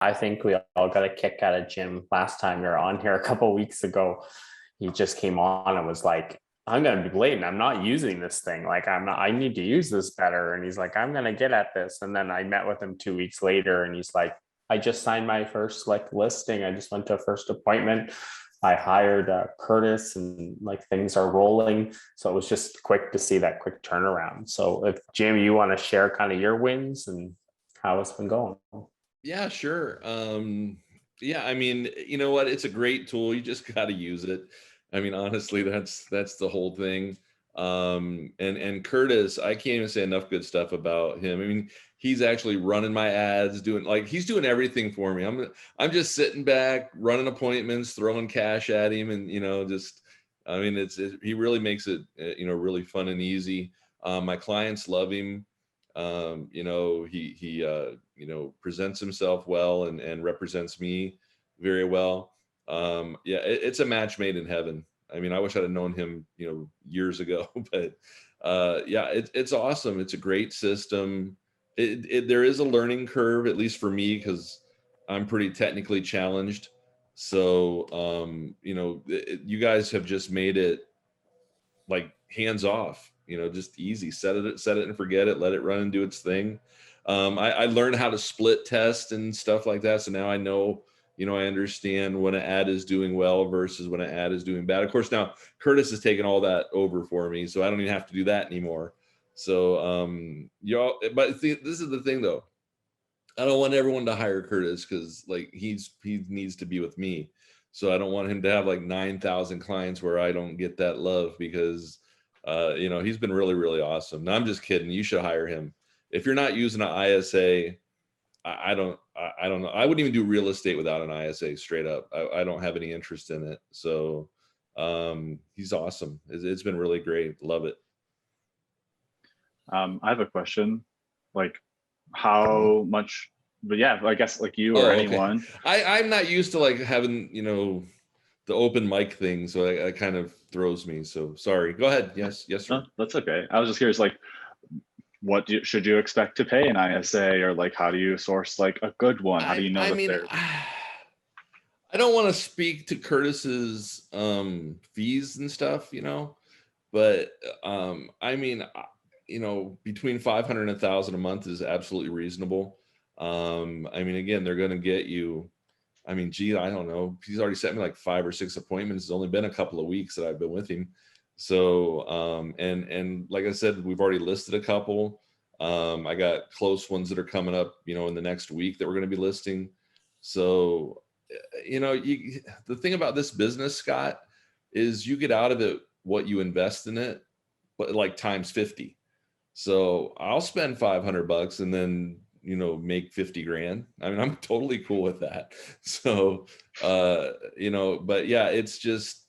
I think we all got a kick out of Jim last time you're on here a couple weeks ago. He just came on and was like, I'm going to be blatant. I'm not using this thing. Like, I need to use this better. And he's like, I'm going to get at this. And then I met with him 2 weeks later and he's like, I just signed my first like listing. I just went to a first appointment. I hired Curtis and like things are rolling. So it was just quick to see that quick turnaround. So if Jim, you want to share kind of your wins and how it's been going. Yeah, sure. Yeah, I mean, you know what? It's a great tool. You just got to use it. I mean, honestly, that's the whole thing. And Curtis, I can't even say enough good stuff about him. I mean, he's actually running my ads, he's doing everything for me. I'm just sitting back, running appointments, throwing cash at him, and just I mean, he really makes it really fun and easy. My clients love him. He presents himself well and represents me very well. Yeah, it's a match made in heaven. I mean, I wish I'd have known him, years ago, but yeah, it's awesome. It's a great system. There is a learning curve, at least for me, because I'm pretty technically challenged. So, you guys have just made it like hands off, just easy. Set it and forget it. Let it run and do its thing. I learned how to split test and stuff like that. So now I know, I understand when an ad is doing well versus when an ad is doing bad. Of course, now Curtis has taken all that over for me, so I don't even have to do that anymore. So, but this is the thing though. I don't want everyone to hire Curtis because like he needs to be with me. So I don't want him to have like 9,000 clients where I don't get that love because, he's been really, really awesome. No, I'm just kidding. You should hire him. If you're not using an ISA, I don't know. I wouldn't even do real estate without an ISA straight up. I don't have any interest in it. So he's awesome. It's been really great. Love it. I have a question, like how much, but yeah, I guess like you or anyone. I'm not used to like having, the open mic thing. So it kind of throws me. So sorry, go ahead. Yes, sir. No, that's okay. I was just curious, like should you expect to pay an ISA, or like how do you source like a good one? How do you know I don't want to speak to Curtis's fees and stuff, but I mean, between 500 and 1,000 a month is absolutely reasonable. I mean, again, they're going to get you. I mean, gee, I don't know. He's already sent me like 5 or 6 appointments. It's only been a couple of weeks that I've been with him. So, and like I said, we've already listed a couple. I got close ones that are coming up, in the next week that we're going to be listing. So, the thing about this business, Scott, is you get out of it what you invest in it, but like times 50. So I'll spend $500 and then, make 50 grand. I mean, I'm totally cool with that. So, but yeah, it's just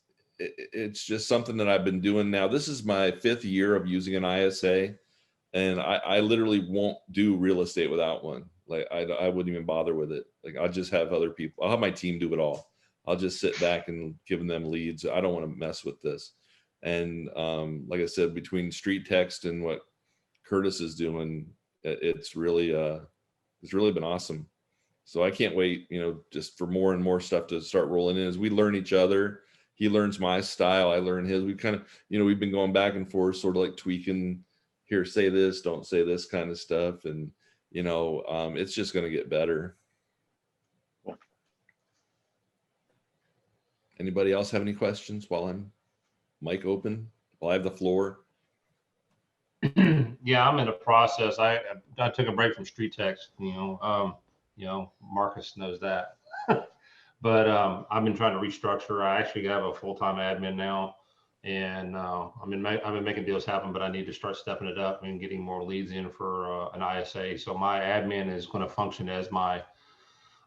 something that I've been doing now. This is my 5th year of using an ISA, and I literally won't do real estate without one. Like I wouldn't even bother with it. Like I'll just have other people. I'll have my team do it all. I'll just sit back and give them leads. I don't want to mess with this. And like I said, between StreetText and what Curtis is doing, it's really been awesome. So I can't wait, just for more and more stuff to start rolling in as we learn each other. He learns my style, I learn his. We kind of, we've been going back and forth, sort of like tweaking, here, say this, don't say this kind of stuff. And, it's just going to get better. Anybody else have any questions while I'm mic open, while I have the floor? Yeah, I'm in the process. I took a break from StreetText, Marcus knows that. But I've been trying to restructure. I actually have a full-time admin now, and I've been making deals happen, but I need to start stepping it up and getting more leads in for an ISA. So my admin is going to function as my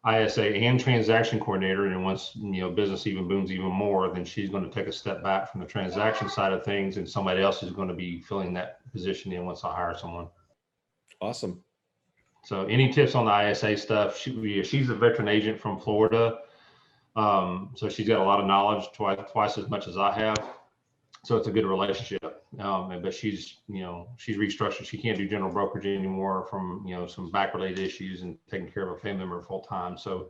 ISA and transaction coordinator. And once business even booms even more, then she's going to take a step back from the transaction side of things, and somebody else is going to be filling that position in once I hire someone. Awesome. So any tips on the ISA stuff? She's a veteran agent from Florida. So she's got a lot of knowledge, twice as much as I have. So it's a good relationship. But she's restructured. She can't do general brokerage anymore from, some back related issues and taking care of a family member full time. So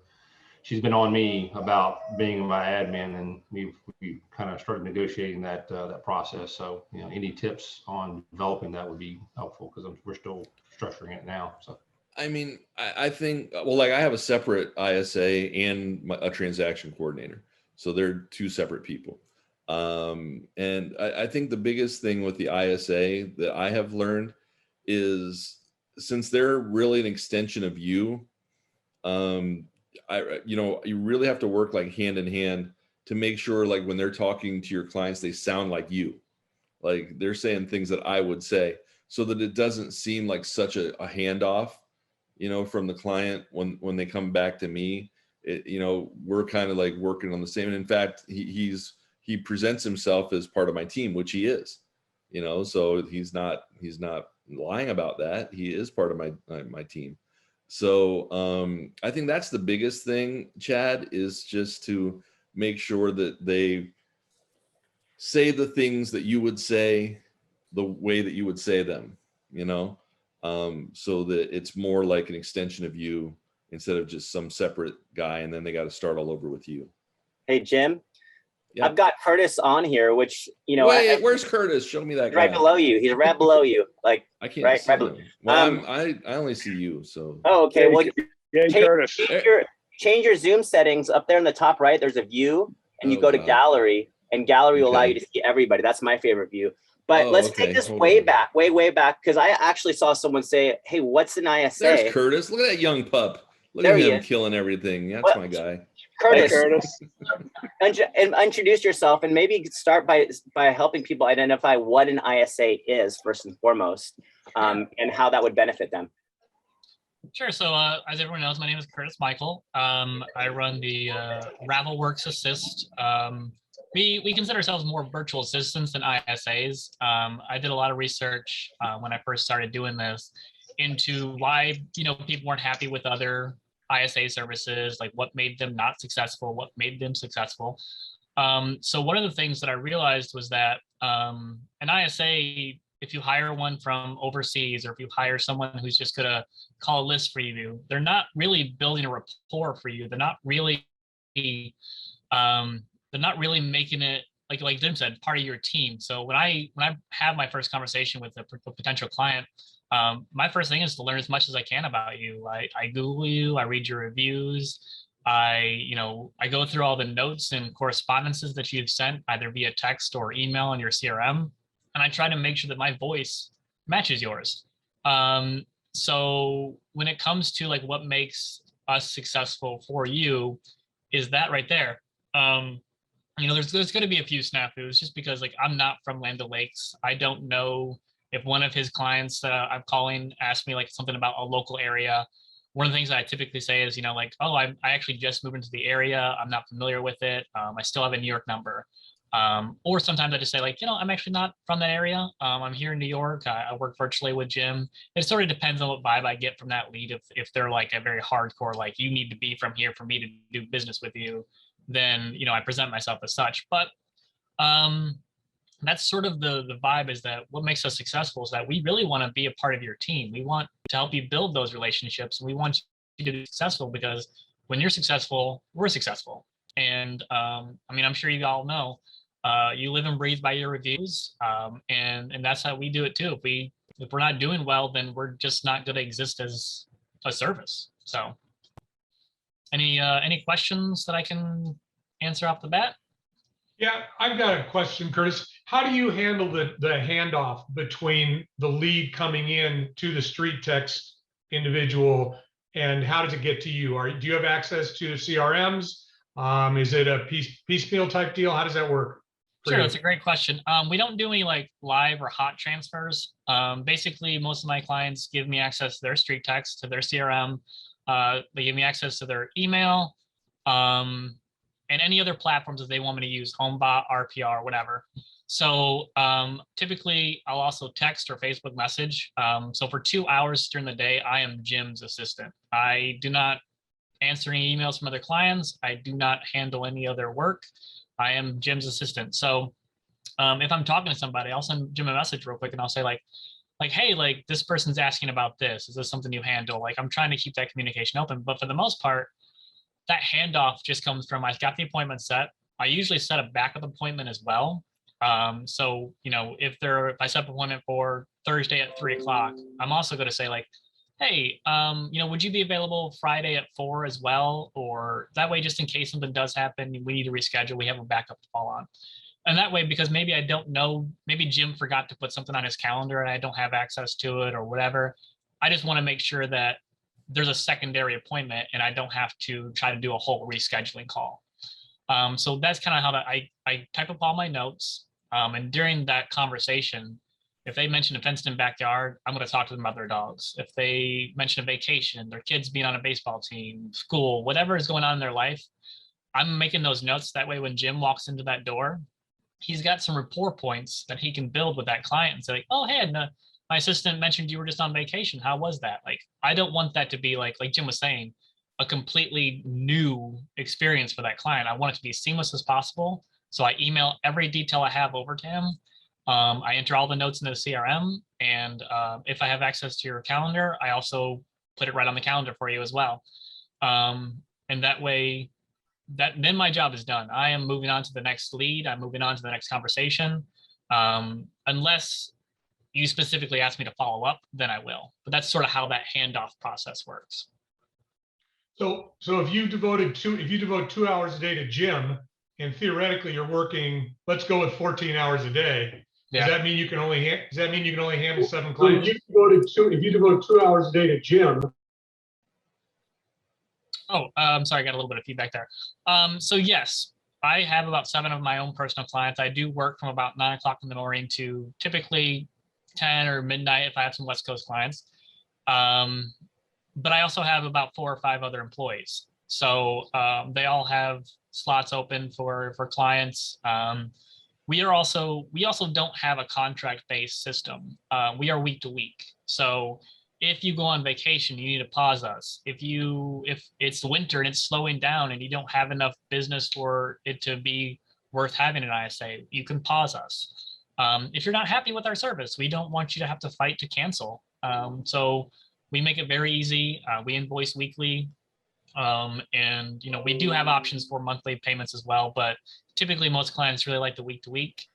she's been on me about being my admin, and we kind of started negotiating that process. So, any tips on developing that would be helpful, because we're still structuring it now. So. I mean, I think, well, like I have a separate ISA and a transaction coordinator. So they're two separate people. And I think the biggest thing with the ISA that I have learned is, since they're really an extension of you, you really have to work like hand in hand to make sure, like when they're talking to your clients, they sound like you, like they're saying things that I would say, so that it doesn't seem like such a handoff, from the client when they come back to me. We're kind of like working on the same. And in fact, he presents himself as part of my team, which he is, so he's not lying about that. He is part of my team. So I think that's the biggest thing, Chad, is just to make sure that they say the things that you would say the way that you would say them, so that it's more like an extension of you instead of just some separate guy, and then they got to start all over with you. Hey, Jim. Yeah. I've got Curtis on here, which, Wait, where's Curtis? Show me that guy. Right below you. He's right below you. Like, I can't right, see right him. Well, I only see you, so. Oh, okay. Well, Curtis. change your Zoom settings up there in the top right. There's a view, and you go to gallery, and gallery will allow you to see everybody. That's my favorite view. But let's take this way back, way back, because I actually saw someone say, "Hey, what's an ISA?" There's Curtis. Look at that young pup. Look at him killing everything. That's my guy. Curtis, introduce yourself, and maybe start by helping people identify what an ISA is first and foremost, and how that would benefit them. Sure. So as everyone knows, my name is Curtis Michael. I run the Ravelworks Assist. We consider ourselves more virtual assistants than ISAs. I did a lot of research when I first started doing this into why people weren't happy with other ISA services, like what made them not successful, what made them successful. So one of the things that I realized was that an ISA, if you hire one from overseas, or if you hire someone who's just gonna call a list for you, they're not really building a rapport for you. They're not really making it, like Jim said, part of your team. So when I have my first conversation with a potential client, my first thing is to learn as much as I can about you. I Google you, I read your reviews, I go through all the notes and correspondences that you've sent either via text or email on your CRM, and I try to make sure that my voice matches yours. So when it comes to like what makes us successful for you, is that right there. There's going to be a few snafus, just because like I'm not from Land O'Lakes. I don't know if one of his clients that I'm calling asked me like something about a local area. One of the things that I typically say is, oh, I actually just moved into the area. I'm not familiar with it. I still have a New York number. Or sometimes I just say like, I'm actually not from that area. I'm here in New York. I work virtually with Jim. It sort of depends on what vibe I get from that lead. If they're like a very hardcore, like you need to be from here for me to do business with you, then, I present myself as such. But that's sort of the vibe, is that what makes us successful is that we really want to be a part of your team. We want to help you build those relationships. We want you to be successful, because when you're successful, we're successful. And I'm sure you all know, you live and breathe by your reviews. And that's how we do it too. If we're not doing well, then we're just not going to exist as a service. So any questions that I can answer off the bat? Yeah, I've got a question, Curtis. How do you handle the handoff between the lead coming in to the StreetText individual, and how does it get to you? Do you have access to CRMs? Is it a piecemeal type deal? How does that work? Sure, that's a great question. We don't do any like live or hot transfers. Basically, most of my clients give me access to their StreetText, to their CRM. They give me access to their email, and any other platforms that they want me to use, HomeBot, RPR, whatever. So typically, I'll also text or Facebook message. So for 2 hours during the day, I am Jim's assistant. I do not answer any emails from other clients. I do not handle any other work. I am Jim's assistant. So if I'm talking to somebody, I'll send Jim a message real quick and I'll say like, hey, like this person's asking about this. Is this something you handle? Like I'm trying to keep that communication open. But for the most part, that handoff just comes from, I've got the appointment set. I usually set a backup appointment as well. So, you know, if I set up an appointment for Thursday at 3 o'clock, I'm also going to say like, hey, you know, would you be available Friday at 4 as well? Or that way, just in case something does happen, we need to reschedule, we have a backup to fall on. And that way, because maybe I don't know, maybe Jim forgot to put something on his calendar and I don't have access to it or whatever. I just want to make sure that there's a secondary appointment and I don't have to try to do a whole rescheduling call. So that's kind of how I type up all my notes. And during that conversation, if they mention a fenced-in backyard, I'm going to talk to them about their dogs. If they mention a vacation, their kids being on a baseball team, school, whatever is going on in their life, I'm making those notes. That way, when Jim walks into that door, he's got some rapport points that he can build with that client and say, like, oh, hey, my assistant mentioned you were just on vacation. How was that? Like, I don't want that to be like Jim was saying, a completely new experience for that client. I want it to be as seamless as possible. So I email every detail I have over to him. I enter all the notes into the CRM. And if I have access to your calendar, I also put it right on the calendar for you as well. And that way, then my job is done. I am moving on to the next lead. I'm moving on to the next conversation. Unless you specifically ask me to follow up, then I will. But that's sort of how that handoff process works. So if you devote 2 hours a day to Jim, and theoretically you're working, let's go with 14 hours a day. Does that mean you can only handle 7 clients? If you devote 2 hours a day to Jim. Oh, I'm sorry, I got a little bit of feedback there. So yes, I have about 7 of my own personal clients. I do work from about 9 o'clock in the morning to typically 10 or midnight if I have some West Coast clients. But I also have about 4 or 5 other employees. So they all have slots open for clients. We also don't have a contract-based system. We are week to week. So if you go on vacation, you need to pause us. If it's winter and it's slowing down and you don't have enough business for it to be worth having an ISA, you can pause us. If you're not happy with our service, we don't want you to have to fight to cancel. So we make it very easy. We invoice weekly. And, you know, we do have options for monthly payments as well, but typically most clients really like the week to week.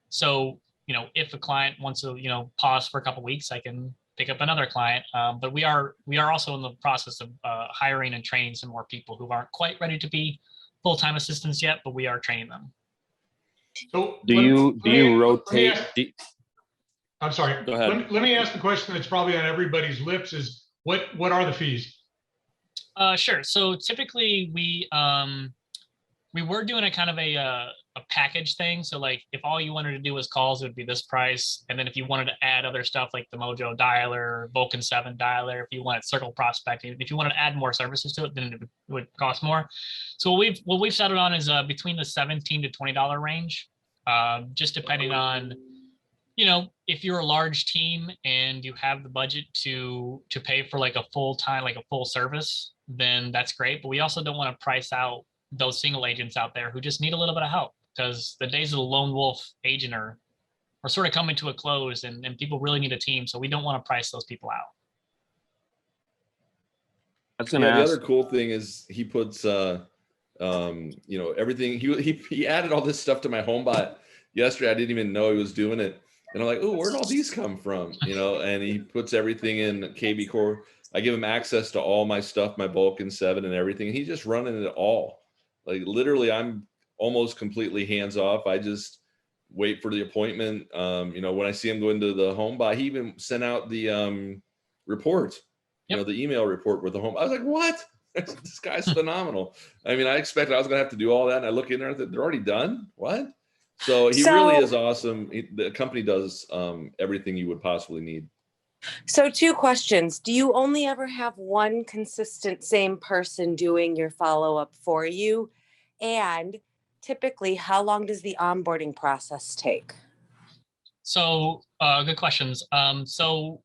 So, you know, if a client wants to, you know, pause for a couple of weeks, I can pick up another client. But we are also in the process of hiring and training some more people who aren't quite ready to be full-time assistants yet, but we are training them. So do you rotate? I'm sorry. Go ahead. Let me ask the question that's probably on everybody's lips is what are the fees? Sure. So typically we were doing a kind of a package thing. So like if all you wanted to do was calls, it would be this price. And then if you wanted to add other stuff like the Mojo dialer, Vulcan 7 dialer, if you wanted circle prospecting, if you wanted to add more services to it, then it would cost more. So what we've settled on is between the $17 to $20 range, just depending on, you know, if you're a large team and you have the budget to pay for like a full-time, like a full service, then that's great. But we also don't want to price out those single agents out there who just need a little bit of help, because the days of the lone wolf agent are sort of coming to a close, and people really need a team. So we don't want to price those people out. The other cool thing is he puts, you know, everything. He added all this stuff to my HomeBot yesterday. I didn't even know he was doing it. And I'm like, oh, where'd all these come from? You know, and he puts everything in KB Core. I give him access to all my stuff, my Vulcan 7 and everything. And he's just running it all. Like literally, I'm almost completely hands off. I just wait for the appointment. You know, when I see him go into the HomeBot, he even sent out the report, you know, the email report with the home. I was like, what? This guy's phenomenal. I mean, I expected I was going to have to do all that. And I look in there and I thought, they're already done? What? So he really is awesome. The company does everything you would possibly need. So 2 questions. Do you only ever have one consistent same person doing your follow-up for you? And typically, how long does the onboarding process take? So good questions. So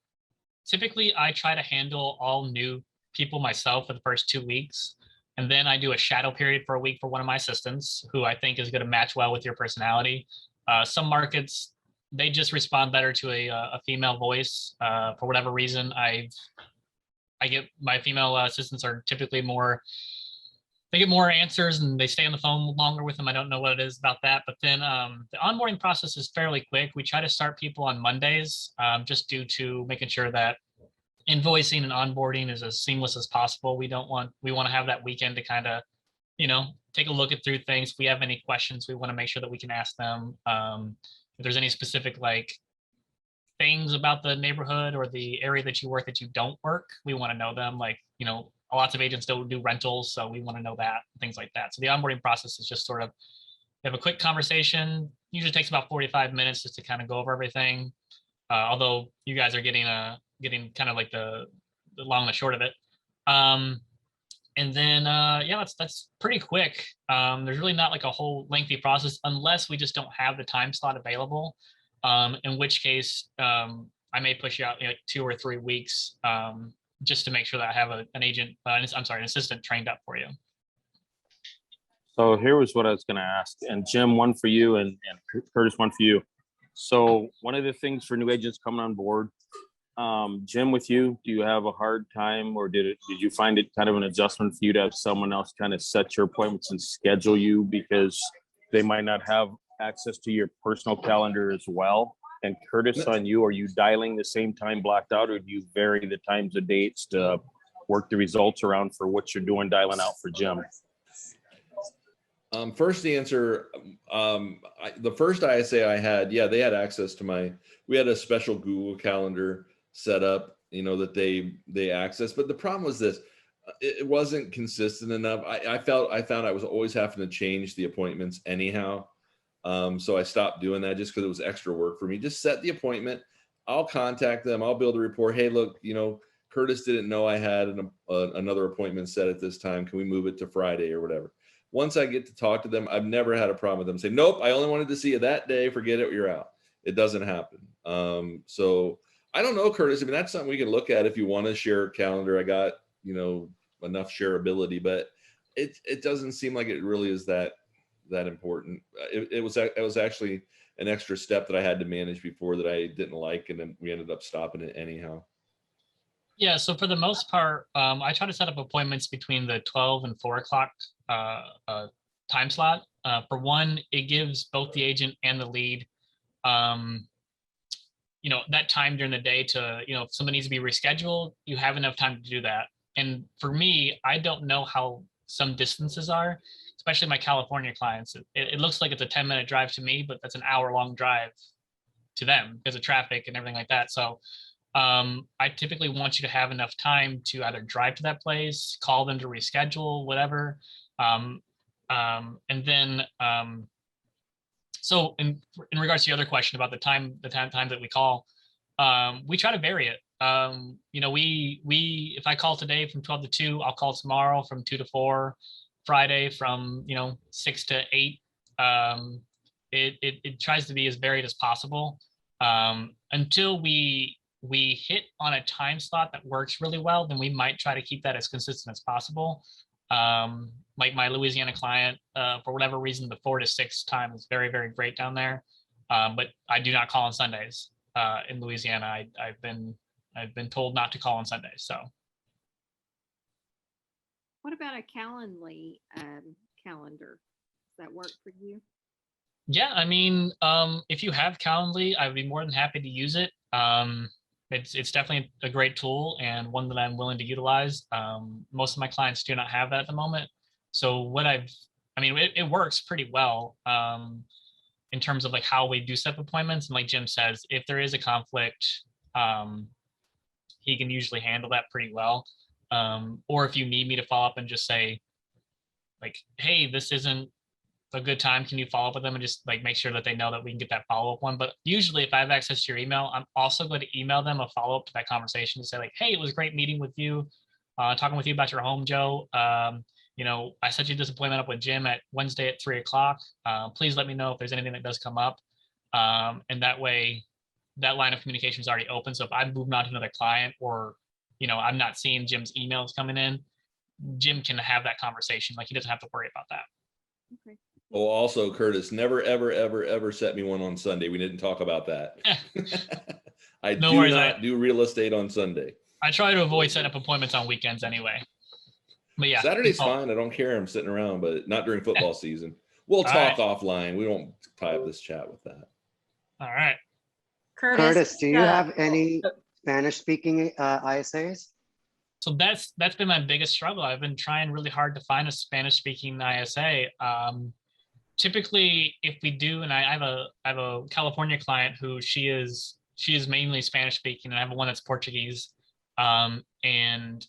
typically I try to handle all new people myself for the first 2 weeks. And then I do a shadow period for a week for one of my assistants who I think is going to match well with your personality. Some markets, they just respond better to a female voice. For whatever reason, I get my female assistants are typically more, they get more answers and they stay on the phone longer with them. I don't know what it is about that. But then the onboarding process is fairly quick. We try to start people on Mondays, just due to making sure that invoicing and onboarding is as seamless as possible. We want to have that weekend to kind of, take a look at through things. If we have any questions, we want to make sure that we can ask them. If there's any specific things about the neighborhood or the area that you work that you don't work, we want to know them. Lots of agents don't do rentals, so we want to know that, things like that. So the onboarding process is just sort of, you have a quick conversation, usually takes about 45 minutes just to kind of go over everything. Although you guys are getting kind of the long and the short of it. And then, that's pretty quick. There's really not a whole lengthy process unless we just don't have the time slot available. In which case, I may push you out 2 or 3 weeks, just to make sure that I have an assistant trained up for you. So here was what I was going to ask, and Jim, one for you, and Curtis, one for you. So one of the things for new agents coming on board, Jim, with you, do you have a hard time, or did you find it kind of an adjustment for you to have someone else kind of set your appointments and schedule you, because they might not have access to your personal calendar as well? And Curtis, on you, are you dialing the same time blocked out, or do you vary the times and dates to work the results around for what you're doing, dialing out for Jim? First answer, the first ISA I had, they had access to we had a special Google Calendar set up, that they access. But the problem was this, it wasn't consistent enough. I found I was always having to change the appointments anyhow. So I stopped doing that just because it was extra work for me. Just set the appointment. I'll contact them. I'll build a report. Hey, look, Curtis didn't know I had another appointment set at this time. Can we move it to Friday or whatever? Once I get to talk to them, I've never had a problem with them say, nope, I only wanted to see you that day. Forget it. You're out. It doesn't happen. So I don't know, Curtis. I mean, that's something we can look at if you want to share a calendar. I got, enough shareability, but it doesn't seem like it really is that important. It was actually an extra step that I had to manage before that I didn't like, and then we ended up stopping it anyhow. Yeah, so for the most part, I try to set up appointments between the 12 and 4 o'clock time slot. For one, it gives both the agent and the lead, that time during the day to, if something needs to be rescheduled, you have enough time to do that. And for me, I don't know how some distances are, especially my California clients. It looks like it's a 10-minute drive to me, but that's an hour-long drive to them because of traffic and everything like that. So I typically want you to have enough time to either drive to that place, call them to reschedule, whatever. And then, so in regards to your other question about the time that we call, we try to vary it. If I call today from 12 to 2, I'll call tomorrow from 2 to 4, Friday from 6 to 8. It tries to be as varied as possible until we hit on a time slot that works really well. Then we might try to keep that as consistent as possible. Like my Louisiana client, for whatever reason, the 4 to 6 time is very, very great down there. But I do not call on Sundays in Louisiana. I've been told not to call on Sundays. So. What about a Calendly calendar? Does that work for you? Yeah, I mean, if you have Calendly, I would be more than happy to use it. It's definitely a great tool and one that I'm willing to utilize. Most of my clients do not have that at the moment. So it works pretty well in terms of how we do set appointments. And like Jim says, if there is a conflict, he can usually handle that pretty well. Or if you need me to follow up and just say hey, this isn't a good time, can you follow up with them and just make sure that they know that we can get that follow-up one. But usually if I have access to your email, I'm also going to email them a follow-up to that conversation to say hey, it was great meeting with you, talking with you about your home, Joe. I set you this appointment up with Jim at Wednesday at 3 o'clock. Please let me know if there's anything that does come up. And that way that line of communication is already open. So if I'm moving on to another client or, I'm not seeing Jim's emails coming in, Jim can have that conversation. He doesn't have to worry about that. Okay. Oh, also, Curtis, never, ever, ever, ever set me one on Sunday. We didn't talk about that. I No do worries, not do real estate on Sunday. I try to avoid setting up appointments on weekends anyway. But yeah, Saturday's fine. I don't care. I'm sitting around, but not during football season. We'll All talk right. offline. We won't tie up this chat with that. All right. Curtis, do you have any Spanish-speaking ISAs? So that's been my biggest struggle. I've been trying really hard to find a Spanish-speaking ISA. Typically, if we do, and I have a California client who she is mainly Spanish-speaking, and I have one that's Portuguese. And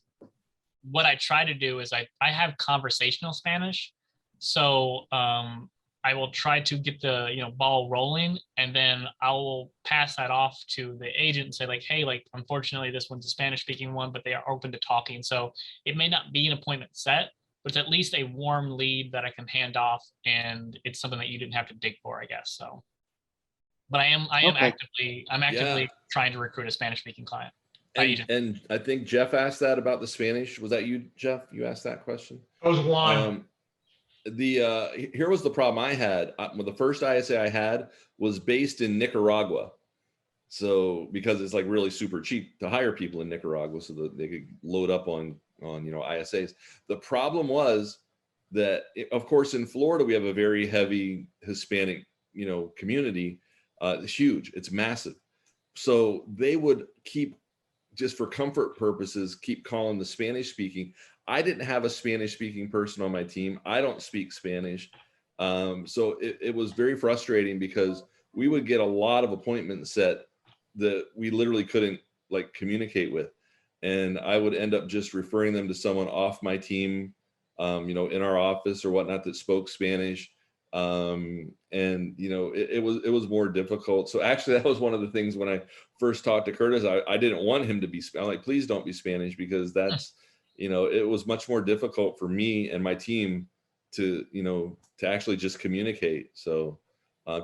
what I try to do is I have conversational Spanish, so I will try to get the ball rolling, and then I will pass that off to the agent and say like, hey, like unfortunately this one's a Spanish speaking one, but they are open to talking. So it may not be an appointment set, but it's at least a warm lead that I can hand off, and it's something that you didn't have to dig for, I guess. So, but I am actively trying to recruit a Spanish speaking client. And I think Jeff asked that about the Spanish. Was that you, Jeff? You asked that question? That was Juan. Here was the problem I had. The first ISA I had was based in Nicaragua. So because it's like really super cheap to hire people in Nicaragua so that they could load up on ISAs. The problem was that, of course, in Florida, we have a very heavy Hispanic, community. It's huge. It's massive. So they would keep, just for comfort purposes, keep calling the Spanish speaking. I didn't have a Spanish speaking person on my team. I don't speak Spanish. So it was very frustrating because we would get a lot of appointments set that we literally couldn't like communicate with. And I would end up just referring them to someone off my team, in our office or whatnot that spoke Spanish. It was more difficult. So actually that was one of the things when I first talked to Curtis, I didn't want him to be, I'm like, please don't be Spanish, because that's, it was much more difficult for me and my team to actually just communicate. So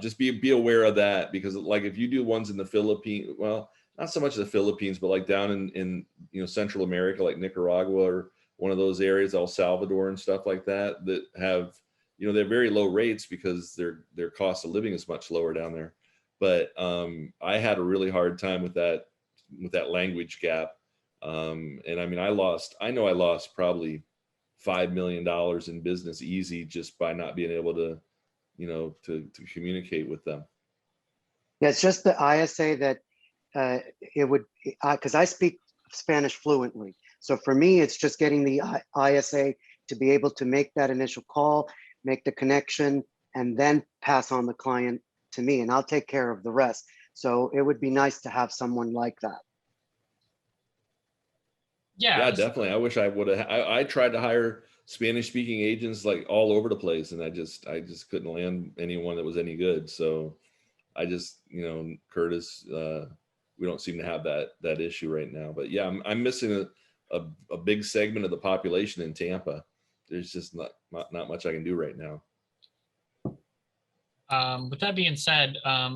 just be aware of that, because like if you do ones in the Philippines, well, not so much the Philippines, but like down in Central America, like Nicaragua or one of those areas, El Salvador and stuff like that have, they're very low rates because their cost of living is much lower down there. But I had a really hard time with that language gap. And I mean, I lost probably $5 million in business easy just by not being able to, to communicate with them. Yeah, it's just the ISA that it would, because I speak Spanish fluently. So for me, it's just getting the ISA to be able to make that initial call, make the connection, and then pass on the client to me, and I'll take care of the rest. So it would be nice to have someone like that. Yeah, definitely. I wish I would have. I tried to hire Spanish speaking agents like all over the place, and I just couldn't land anyone that was any good. So I just, Curtis, we don't seem to have that issue right now. But yeah, I'm missing a big segment of the population in Tampa. There's just not much I can do right now. With that being said, I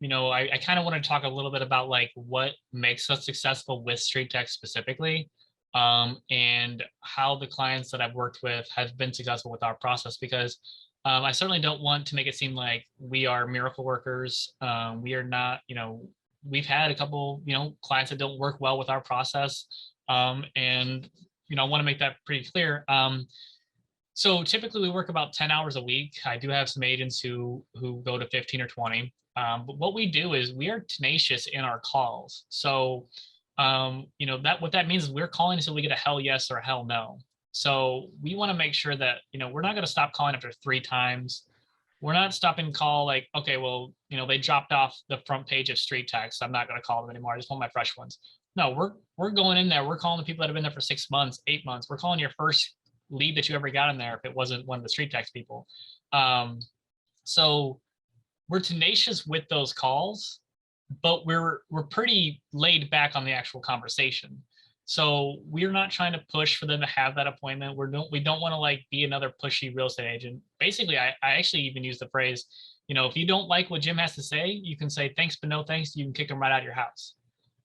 kind of want to talk a little bit about like what makes us successful with StreetText specifically, and how the clients that I've worked with have been successful with our process, because I certainly don't want to make it seem like we are miracle workers. We are not, we've had a couple, clients that don't work well with our process. And I want to make that pretty clear. So typically we work about 10 hours a week. I do have some agents who go to 15 or 20. But what we do is we are tenacious in our calls. So, what that means is we're calling until we get a hell yes or a hell no. So we want to make sure that, we're not going to stop calling after 3 times. We're not stopping call like, okay, well, they dropped off the front page of StreetText. I'm not going to call them anymore. I just want my fresh ones. No, we're going in there. We're calling the people that have been there for 6 months, 8 months. We're calling your first lead that you ever got in there if it wasn't one of the StreetText people. So we're tenacious with those calls, but we're pretty laid back on the actual conversation. So we're not trying to push for them to have that appointment. We don't want to like be another pushy real estate agent. Basically, I actually even use the phrase, if you don't like what Jim has to say, you can say thanks, but no thanks. You can kick him right out of your house.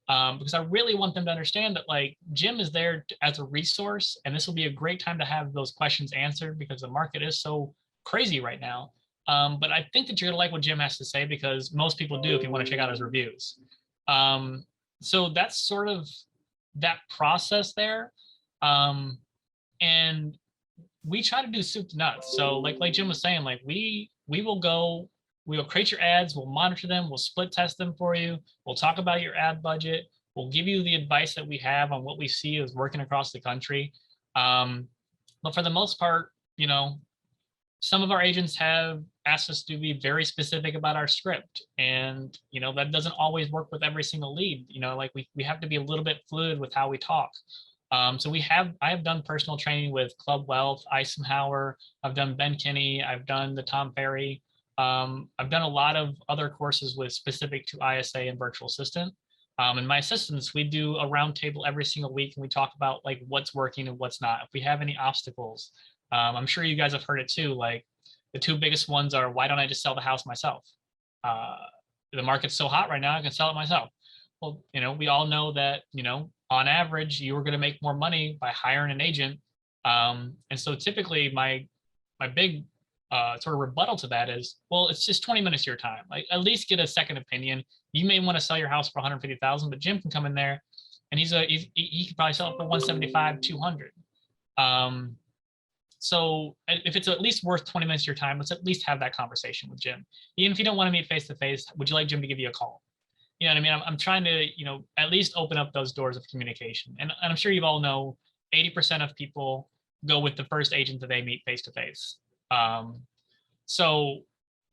Because I really want them to understand that like Jim is there as a resource, and this will be a great time to have those questions answered because the market is so crazy right now. But I think that you're gonna like what Jim has to say, because most people do if you want to check out his reviews. So that's sort of that process there. And we try to do soup to nuts. So like Jim was saying, like we will create your ads, we'll monitor them, we'll split test them for you, we'll talk about your ad budget, we'll give you the advice that we have on what we see is working across the country. But for the most part, you know, some of our agents have asked us to be very specific about our script, and you know that doesn't always work with every single lead. You know, like we have to be a little bit fluid with how we talk. So I have done personal training with Club Wealth, Eisenhower, I've done Ben Kinney, I've done the Tom Ferry. I've done a lot of other courses with specific to ISA and virtual assistant. And my assistants, we do a roundtable every single week, and we talk about like what's working and what's not. If we have any obstacles, I'm sure you guys have heard it too. Like the two biggest ones are, why don't I just sell the house myself? The market's so hot right now, I can sell it myself. Well, you know, we all know that, you know, on average, you are going to make more money by hiring an agent. And so typically my big sort of rebuttal to that is, well, it's just 20 minutes of your time. Like at least get a second opinion. You may want to sell your house for 150,000, but Jim can come in there and he could probably sell it for 175, 200. So if it's at least worth 20 minutes of your time, let's at least have that conversation with Jim. Even if you don't want to meet face to face, would you like Jim to give you a call? You know what I mean? I'm trying to, you know, at least open up those doors of communication. And I'm sure you all know 80% of people go with the first agent that they meet face to face. So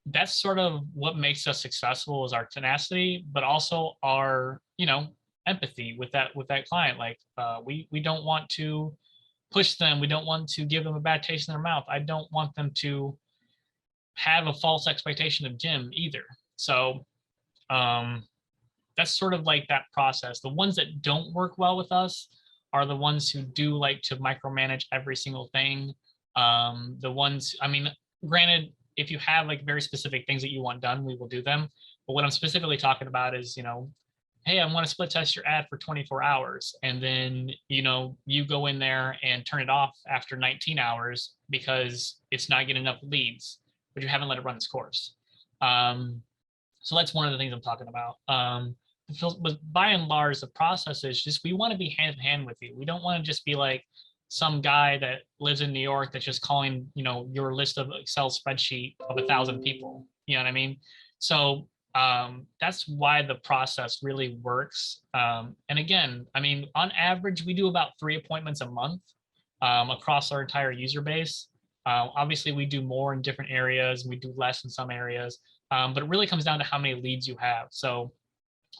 that's sort of what makes us successful, is our tenacity, but also our, you know, empathy with that client. Like we don't want to push them. We don't want to give them a bad taste in their mouth. I don't want them to have a false expectation of Jim either. So that's sort of like that process. The ones that don't work well with us are the ones who do like to micromanage every single thing. The ones, I mean, granted, if you have like very specific things that you want done, we will do them. But what I'm specifically talking about is, you know, hey, I want to split test your ad for 24 hours. And then, you know, you go in there and turn it off after 19 hours because it's not getting enough leads, but you haven't let it run its course. So that's one of the things I'm talking about. But by and large, the process is just, we want to be hand in hand with you. We don't want to just be like some guy that lives in New York that's just calling, you know, your list of Excel spreadsheet of 1,000 people. You know what I mean? So that's why the process really works. And again, I mean, on average, we do about 3 appointments a month across our entire user base. Obviously, we do more in different areas, and we do less in some areas. But it really comes down to how many leads you have. So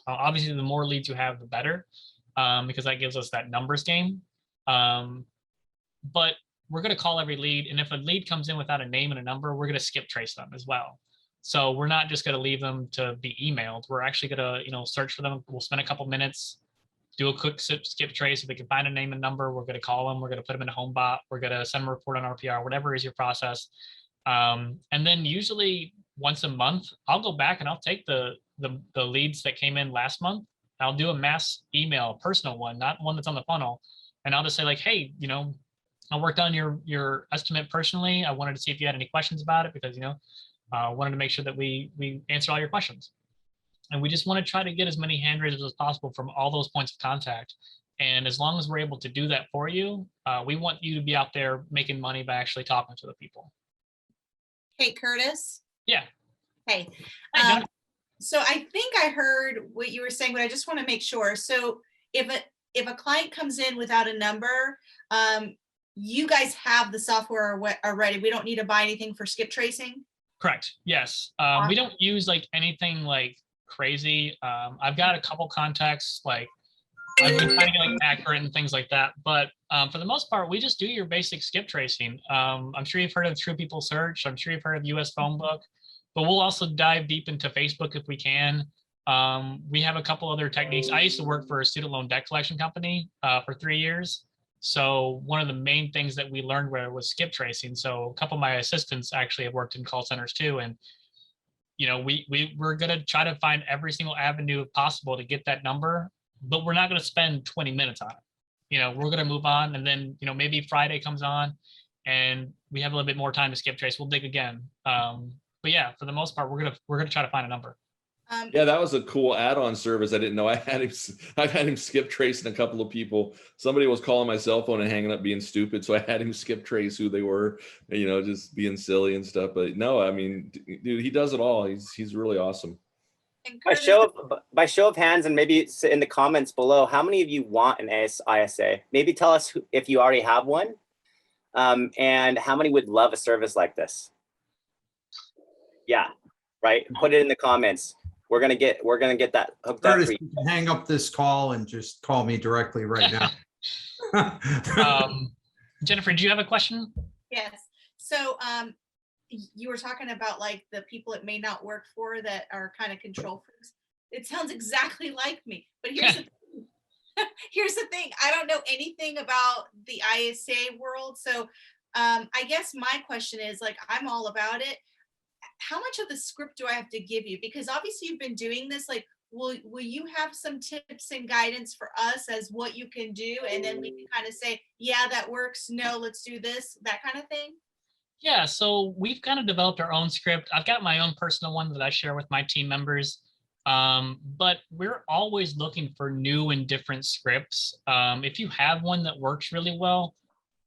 obviously, the more leads you have, the better, because that gives us that numbers game. But we're going to call every lead. And if a lead comes in without a name and a number, we're going to skip trace them as well. So we're not just going to leave them to be emailed. We're actually going to, you know, search for them. We'll spend a couple minutes, do a quick skip trace. If we can find a name and number, we're going to call them. We're going to put them in a home bot. We're going to send them a report on RPR, whatever is your process. And then usually once a month, I'll go back and I'll take the leads that came in last month. I'll do a mass email, personal one, not one that's on the funnel. And I'll just say like, hey, you know, I worked on your estimate personally. I wanted to see if you had any questions about it, because, you know, wanted to make sure that we answer all your questions. And we just want to try to get as many hand raises as possible from all those points of contact. And as long as we're able to do that for you, we want you to be out there making money by actually talking to the people. Hey, Curtis. Yeah. Hey. Hey, so I think I heard what you were saying, but I just want to make sure. So if a client comes in without a number, you guys have the software already. We don't need to buy anything for skip tracing? Correct. Yes. We don't use like anything like crazy. I've got a couple contacts, like I've been trying to get like accurate and things like that. But for the most part, we just do your basic skip tracing. I'm sure you've heard of True People Search. I'm sure you've heard of US Phone Book, but we'll also dive deep into Facebook if we can. We have a couple other techniques. I used to work for a student loan debt collection company for 3 years. So one of the main things that we learned was skip tracing. So a couple of my assistants actually have worked in call centers too. And, you know, we're going to try to find every single avenue possible to get that number, but we're not going to spend 20 minutes on it. You know, we're going to move on. And then, you know, maybe Friday comes on and we have a little bit more time to skip trace. We'll dig again. But yeah, for the most part, we're gonna try to find a number. Yeah, that was a cool add-on service. I didn't know I had him. I've had him skip tracing a couple of people. Somebody was calling my cell phone and hanging up being stupid, so I had him skip trace who they were, just being silly and stuff. But no, I mean, dude, he does it all. He's really awesome. By show of hands, and maybe in the comments below, how many of you want an ISA? Maybe tell us if you already have one, and how many would love a service like this? Yeah, right. Put it in the comments. We're gonna get that hooked up for you. You can hang up this call and just call me directly right now. Jennifer, do you have a question? Yes. So you were talking about like the people it may not work for that are kind of control freaks. It sounds exactly like me. But here's the thing. Here's the thing. I don't know anything about the ISA world. So I guess my question is, like, I'm all about it. How much of the script do I have to give you? Because obviously you've been doing this. Like, will you have some tips and guidance for us as what you can do? And then we can kind of say, yeah, that works. No, let's do this, that kind of thing. Yeah, so we've kind of developed our own script. I've got my own personal one that I share with my team members. But we're always looking for new and different scripts. If you have one that works really well,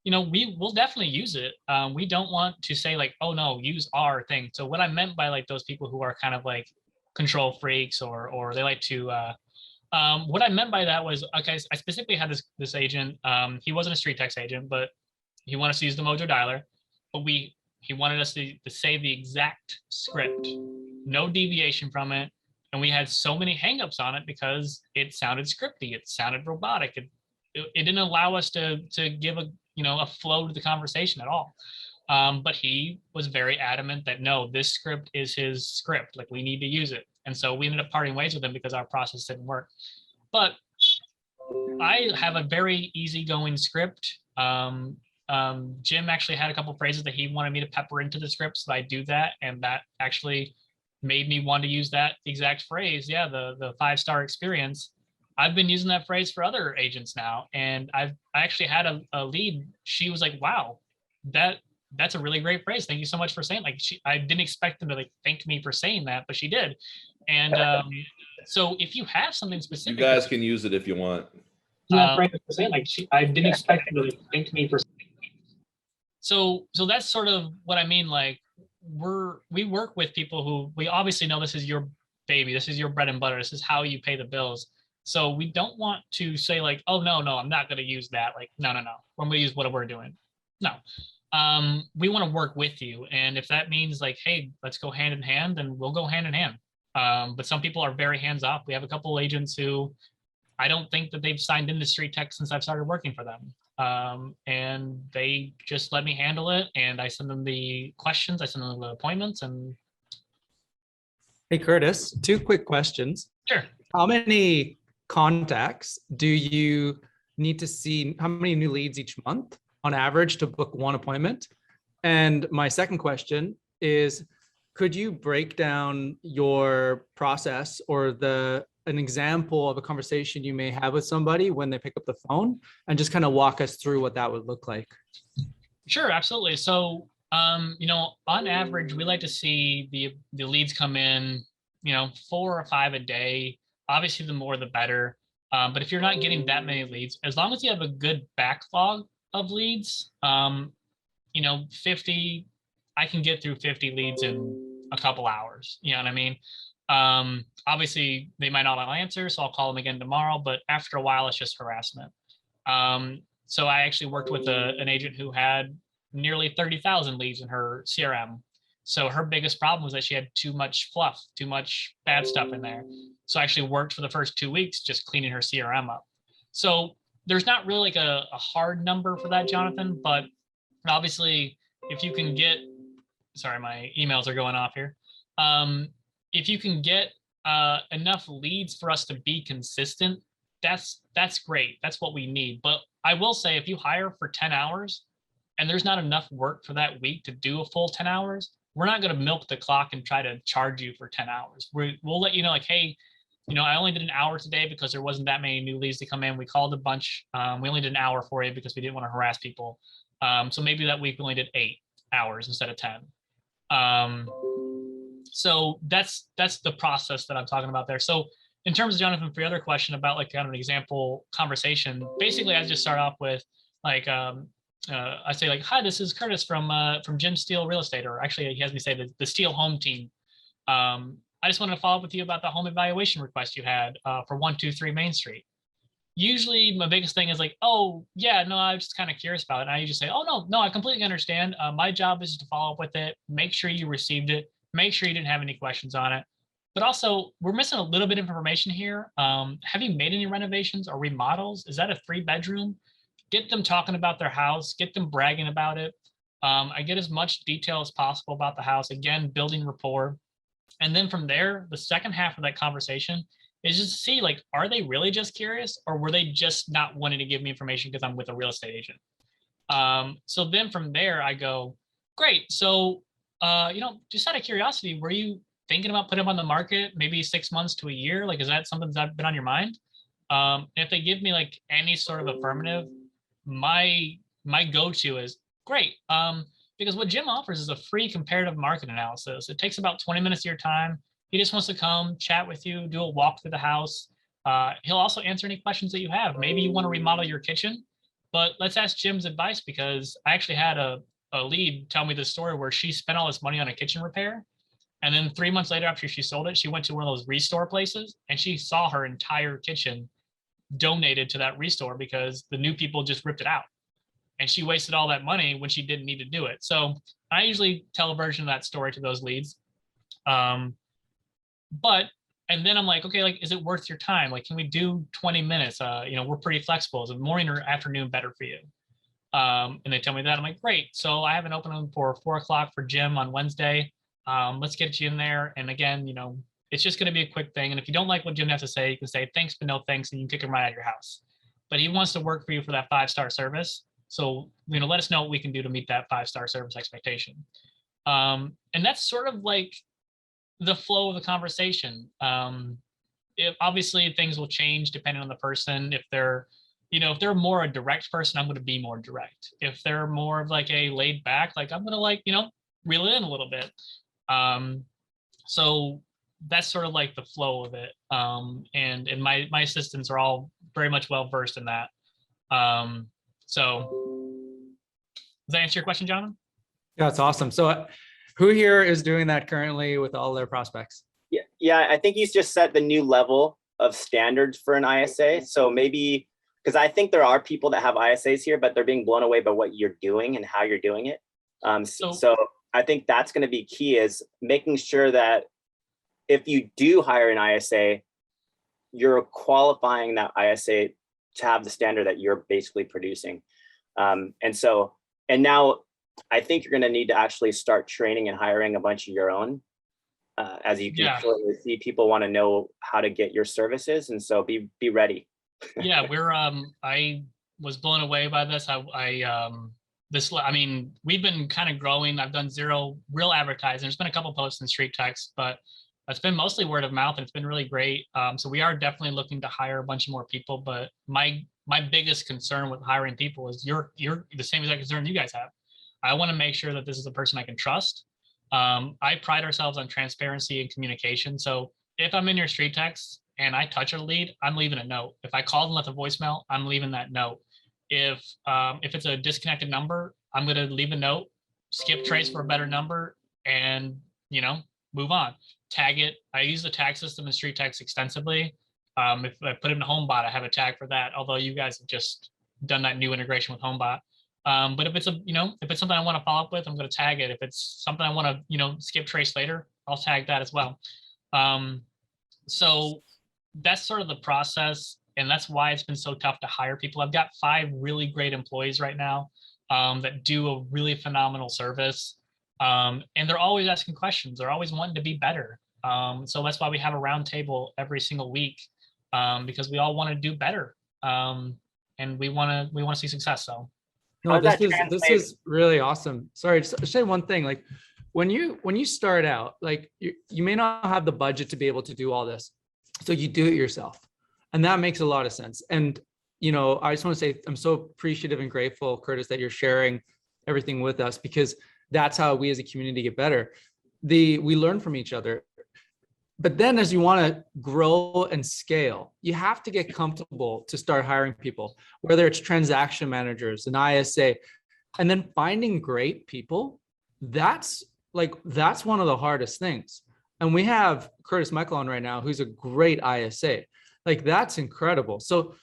we will definitely use it. We don't want to say like, oh no, use our thing. So what I meant by like those people who are kind of like control freaks or they like to, what I meant by that was, okay, I specifically had this agent. He wasn't a StreetText agent, but he wanted us to use the Mojo dialer, but he wanted us to say the exact script, no deviation from it. And we had so many hangups on it because it sounded scripty, it sounded robotic. It didn't allow us to give a flow to the conversation at all. But he was very adamant that no, this script is his script. Like, we need to use it. And so we ended up parting ways with him because our process didn't work. But I have a very easygoing script. Jim actually had a couple phrases that he wanted me to pepper into the script, so I do that, and that actually made me want to use that exact phrase. Yeah, the 5-star experience. I've been using that phrase for other agents now, and I actually had a lead. She was like, "Wow, that's a really great phrase. Thank you so much for saying." Like, I didn't expect them to like thank me for saying that, but she did. And so if you have something specific, you guys can use it if you want. I didn't expect them to like thank me for. So that's sort of what I mean. Like, we work with people who we obviously know this is your baby, this is your bread and butter, this is how you pay the bills. So we don't want to say like, oh no, I'm not going to use that. Like, no, I'm going to use what we're doing. No, we want to work with you, and if that means like, hey, let's go hand in hand, then we'll go hand in hand. But some people are very hands off. We have a couple agents who I don't think that they've signed into StreetText since I've started working for them. And they just let me handle it, and I send them the questions, I send them the appointments. And hey, Curtis, 2 quick questions. Sure. How many contacts do you need to see? How many new leads each month on average to book 1 appointment? And my second question is, could you break down your process or an example of a conversation you may have with somebody when they pick up the phone, and just kind of walk us through what that would look like? Sure, absolutely. So, on average, we like to see the leads come in, 4 or 5 a day. Obviously, the more, the better. But if you're not getting that many leads, as long as you have a good backlog of leads, 50, I can get through 50 leads in a couple hours. You know what I mean? Obviously they might not answer, so I'll call them again tomorrow, but after a while it's just harassment. So I actually worked with an agent who had nearly 30,000 leads in her CRM. So her biggest problem was that she had too much fluff, too much bad stuff in there. So I actually worked for the first 2 weeks just cleaning her CRM up. So there's not really like a hard number for that, Jonathan, but obviously if you can get, sorry, my emails are going off here. If you can get enough leads for us to be consistent, that's great. That's what we need. But I will say, if you hire for 10 hours and there's not enough work for that week to do a full 10 hours, we're not going to milk the clock and try to charge you for 10 hours. We'll let you know, like, hey, I only did an hour today because there wasn't that many new leads to come in. We called a bunch. We only did an hour for you because we didn't want to harass people. So maybe that week we only did 8 hours instead of 10. So that's the process that I'm talking about there. So in terms of Jonathan, for your other question about like kind of an example conversation, basically I just start off with like, I say like, hi, this is Curtis from Jim Steele Real Estate, or actually he has me say the Steele Home Team. I just wanted to follow up with you about the home evaluation request you had for 123 Main Street. Usually my biggest thing is like, oh yeah, no, I was just kind of curious about it. And I usually say, oh no, I completely understand. My job is to follow up with it, make sure you received it, make sure you didn't have any questions on it. But also, we're missing a little bit of information here. Have you made any renovations or remodels? Is that a 3-bedroom? Get them talking about their house, get them bragging about it. I get as much detail as possible about the house, again, building rapport. And then from there, the second half of that conversation is just to see, like, are they really just curious, or were they just not wanting to give me information because I'm with a real estate agent? So then from there, I go, great. So, just out of curiosity, were you thinking about putting them on the market maybe 6 months to a year? Like, is that something that's been on your mind? If they give me like any sort of affirmative, my go-to is great. Because what Jim offers is a free comparative market analysis. It takes about 20 minutes of your time. He just wants to come chat with you, do a walk through the house. He'll also answer any questions that you have. Maybe you want to remodel your kitchen, but let's ask Jim's advice, because I actually had a lead tell me this story where she spent all this money on a kitchen repair. And then 3 months later, after she sold it, she went to one of those restore places and she saw her entire kitchen donated to that restore because the new people just ripped it out. And she wasted all that money when she didn't need to do it. So I usually tell a version of that story to those leads. And then I'm like, okay, like, is it worth your time? Like, can we do 20 minutes? We're pretty flexible. Is it morning or afternoon better for you? And they tell me that. I'm like, great. So I have an opening for 4 o'clock for Jim on Wednesday. Let's get you in there. And again, it's just going to be a quick thing. And if you don't like what Jim has to say, you can say thanks, but no thanks, and you can kick him right out of your house. But he wants to work for you for that 5-star service. So, let us know what we can do to meet that 5-star service expectation. And that's sort of like the flow of the conversation. If obviously things will change depending on the person. If they're more a direct person, I'm going to be more direct. If they're more of like a laid back, like I'm going to reel it in a little bit. So that's sort of like the flow of it. And my assistants are all very much well versed in that. So does that answer your question, Jonathan? Yeah, that's awesome. So who here is doing that currently with all their prospects? Yeah, I think he's just set the new level of standards for an ISA. So maybe, because I think there are people that have ISAs here, but they're being blown away by what you're doing and how you're doing it. So I think that's going to be key, is making sure that if you do hire an ISA, you're qualifying that ISA to have the standard that you're basically producing. And now I think you're going to need to actually start training and hiring a bunch of your own, as you can clearly see people want to know how to get your services. And so be ready. Yeah, I was blown away by this. We've been kind of growing. I've done 0 real advertising. There's been a couple posts in StreetText, but it's been mostly word of mouth, and it's been really great. So we are definitely looking to hire a bunch more people, but my biggest concern with hiring people is you're the same exact concern you guys have. I want to make sure that this is a person I can trust. I pride ourselves on transparency and communication. So if I'm in your StreetText and I touch a lead, I'm leaving a note. If I called and left a voicemail, I'm leaving that note. If it's a disconnected number, I'm going to leave a note, skip trace for a better number, and move on. Tag it. I use the tag system in StreetText extensively. If I put it in HomeBot, I have a tag for that. Although you guys have just done that new integration with HomeBot. But if it's something I want to follow up with, I'm going to tag it. If it's something I want to skip trace later, I'll tag that as well. So that's sort of the process, and that's why it's been so tough to hire people. I've got 5 really great employees right now that do a really phenomenal service. And they're always asking questions. They're always wanting to be better. So that's why we have a roundtable every single week, because we all want to do better, and we want to see success. So, no, this is really awesome. Sorry, just say one thing. Like when you start out, like you may not have the budget to be able to do all this, so you do it yourself, and that makes a lot of sense. And I just want to say I'm so appreciative and grateful, Curtis, that you're sharing everything with us, because that's how we as a community get better. we learn from each other. But then as you want to grow and scale, you have to get comfortable to start hiring people, whether it's transaction managers, an ISA, and then finding great people. That's one of the hardest things. And we have Curtis Michael on right now, who's a great ISA. Like, that's incredible. So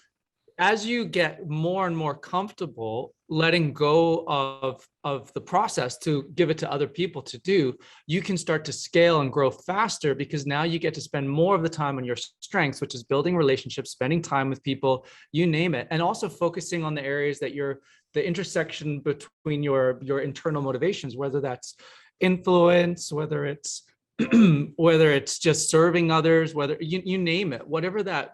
as you get more and more comfortable letting go of the process to give it to other people to do, you can start to scale and grow faster, because now you get to spend more of the time on your strengths, which is building relationships, spending time with people, you name it, and also focusing on the areas that the intersection between your internal motivations, whether that's influence, whether it's whether it's just serving others, whether you name it, whatever that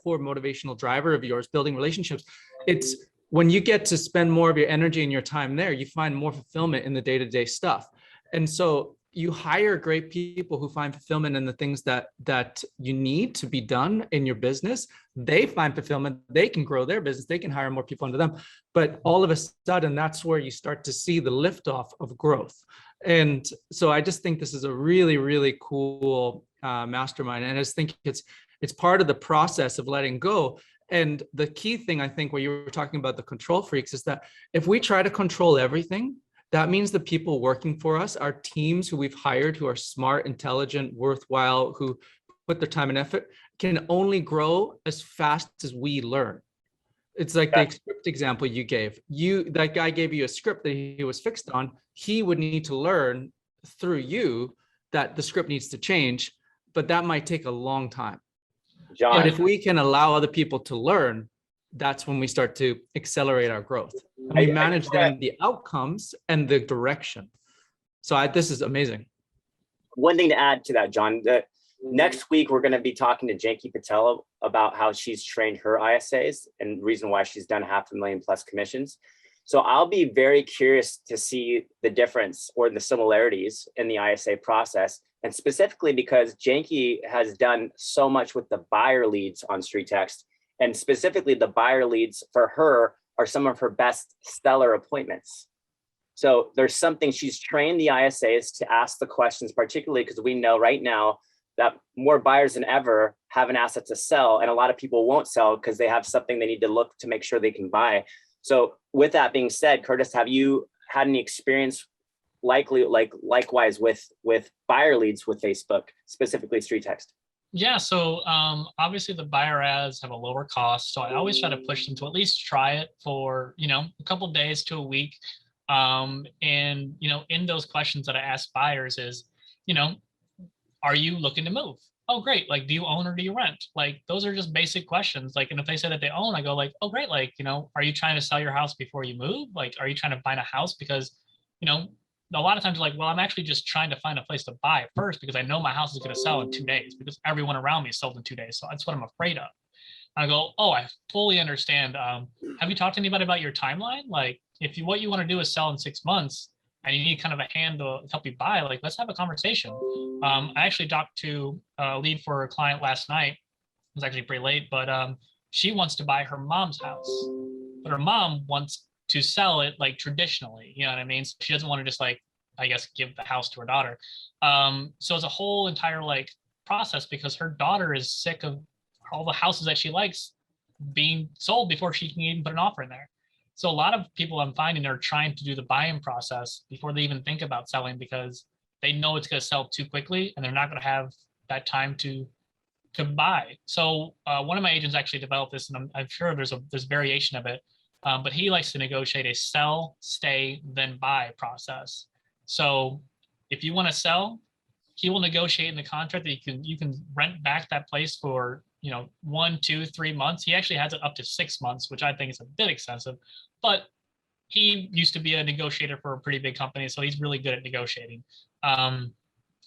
core motivational driver of yours, building relationships. It's when you get to spend more of your energy and your time there, you find more fulfillment in the day-to-day stuff. And so you hire great people who find fulfillment in the things that you need to be done in your business. They find fulfillment, they can grow their business, they can hire more people under them. But all of a sudden, that's where you start to see the liftoff of growth. And so I just think this is a really, really cool mastermind. And I just think it's part of the process of letting go. And the key thing, I think, where you were talking about the control freaks, is that if we try to control everything, that means the people working for us, our teams who we've hired, who are smart, intelligent, worthwhile, who put their time and effort, can only grow as fast as we learn. It's like the script example you gave. That guy gave you a script that he was fixed on. He would need to learn through you that the script needs to change, but that might take a long time. John, but if we can allow other people to learn, that's when we start to accelerate our growth. And we manage then the outcomes and the direction. So this is amazing. One thing to add to that, John, next week, we're going to be talking to Janki Patel about how she's trained her ISAs and the reason why she's done $500,000+ commissions. So I'll be very curious to see the difference or the similarities in the ISA process. And specifically because Janki has done so much with the buyer leads on StreetText, and specifically the buyer leads for her are some of her best stellar appointments. So there's something, she's trained the ISAs to ask the questions, particularly because we know right now that more buyers than ever have an asset to sell, and a lot of people won't sell because they have something they need to look to make sure they can buy. So with that being said, Curtis, have you had any experience likewise with buyer leads with Facebook, specifically StreetText? Yeah, so obviously the buyer ads have a lower cost, so I always try to push them to at least try it for a couple of days to a week. And in those questions that I ask buyers is, are you looking to move? Oh, great. Like, do you own or do you rent? Like, those are just basic questions. Like, and if they say that they own, I go like, oh, great. Like, are you trying to sell your house before you move? Like, are you trying to find a house? Because, a lot of times you're like, well, I'm actually just trying to find a place to buy it first because I know my house is going to sell in 2 days because everyone around me sold in 2 days. So that's what I'm afraid of. And I go, oh, I fully understand. Have you talked to anybody about your timeline? Like, what you want to do is sell in 6 months, and you need kind of a hand to help you buy, like, let's have a conversation. I actually talked to a lead for a client last night. It was actually pretty late, but she wants to buy her mom's house, but her mom wants to sell it like traditionally, you know what I mean? So she doesn't want to just like, I guess, give the house to her daughter. So it's a whole entire like process because her daughter is sick of all the houses that she likes being sold before she can even put an offer in there. So a lot of people I'm finding are trying to do the buy-in process before they even think about selling because they know it's going to sell too quickly and they're not going to have that time to buy. So one of my agents actually developed this, and I'm sure there's variation of it, but he likes to negotiate a sell, stay, then buy process. So if you want to sell, he will negotiate in the contract that you can rent back that place for 1, 2, 3 months. He actually has it up to 6 months, which I think is a bit excessive, but he used to be a negotiator for a pretty big company, so he's really good at negotiating.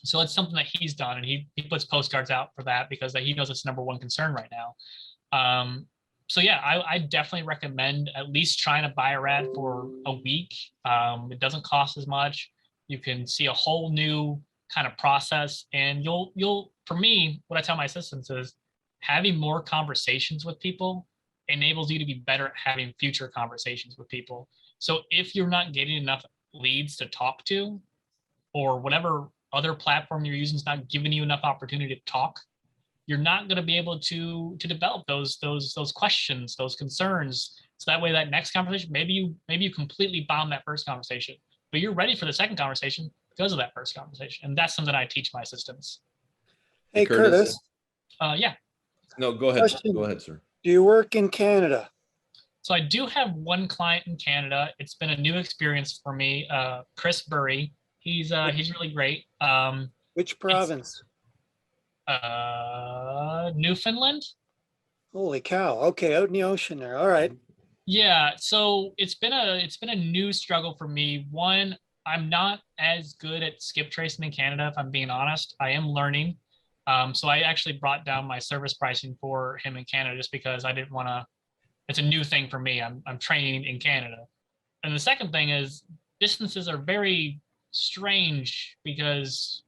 So it's something that he's done, and he puts postcards out for that because he knows it's #1 concern right now. So yeah, I definitely recommend at least trying to buy a ad for a week. It doesn't cost as much. You can see a whole new kind of process, and you'll for me, what I tell my assistants is having more conversations with people enables you to be better at having future conversations with people. So if you're not getting enough leads to talk to, or whatever other platform you're using is not giving you enough opportunity to talk, you're not going to be able to develop those questions, those concerns. So that way, that next conversation, maybe you completely bomb that first conversation, but you're ready for the second conversation because of that first conversation. And that's something I teach my assistants. Hey, Curtis. Yeah. No, go ahead. Question. Go ahead, sir. Do you work in Canada? So I do have one client in Canada. It's been a new experience for me. Chris Burry. He's really great. Which province? Newfoundland. Holy cow. Okay, out in the ocean there. All right. Yeah, so it's been a new struggle for me. One, I'm not as good at skip tracing in Canada, if I'm being honest. I am learning. So I actually brought down my service pricing for him in Canada just because I didn't want to. It's a new thing for me. I'm training in Canada. And the second thing is distances are very strange because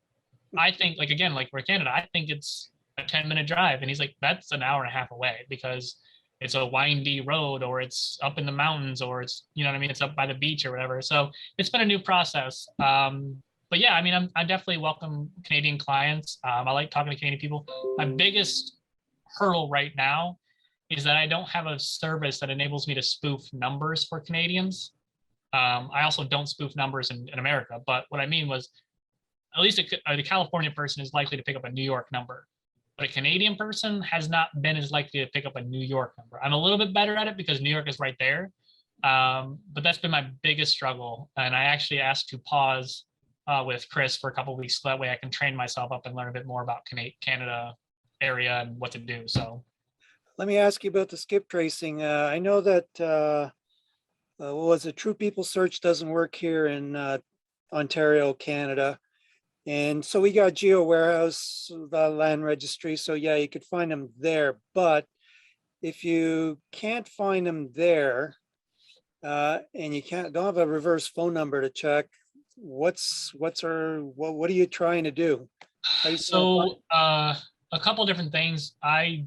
I think, like, again, like for Canada, I think it's a 10-minute drive. And he's like, that's an hour and a half away because it's a windy road, or it's up in the mountains, or it's, you know what I mean? It's up by the beach or whatever. So it's been a new process. But yeah, I mean, I definitely welcome Canadian clients. I like talking to Canadian people. My biggest hurdle right now is that I don't have a service that enables me to spoof numbers for Canadians. I also don't spoof numbers in America, but what I mean was, at least a California person is likely to pick up a New York number, but a Canadian person has not been as likely to pick up a New York number. I'm a little bit better at it because New York is right there, but that's been my biggest struggle. And I actually asked to pause with Chris for a couple of weeks so that way I can train myself up and learn a bit more about Canada area and what to do. So let me ask you about the skip tracing. I know that what was it? True People Search doesn't work here in Ontario, Canada. And so we got Geo Warehouse, the land registry. So yeah, you could find them there. But if you can't find them there and you don't have a reverse phone number to check, what are you trying to do? So a couple different things. I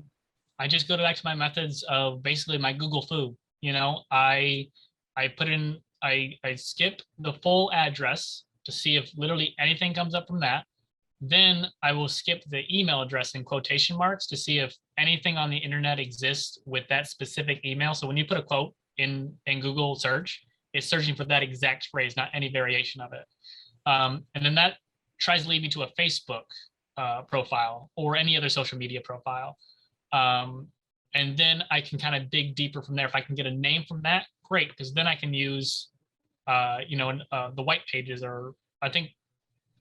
just go back to my methods of basically my Google Foo. You know, I put in, I skip the full address to see if literally anything comes up from that. Then I will skip the email address in quotation marks to see if anything on the internet exists with that specific email. So when you put a quote in Google search, it's searching for that exact phrase, not any variation of it. And then that tries to lead me to a Facebook profile or any other social media profile. And then I can kind of dig deeper from there. If I can get a name from that, great, because then I can use, the white pages, or I think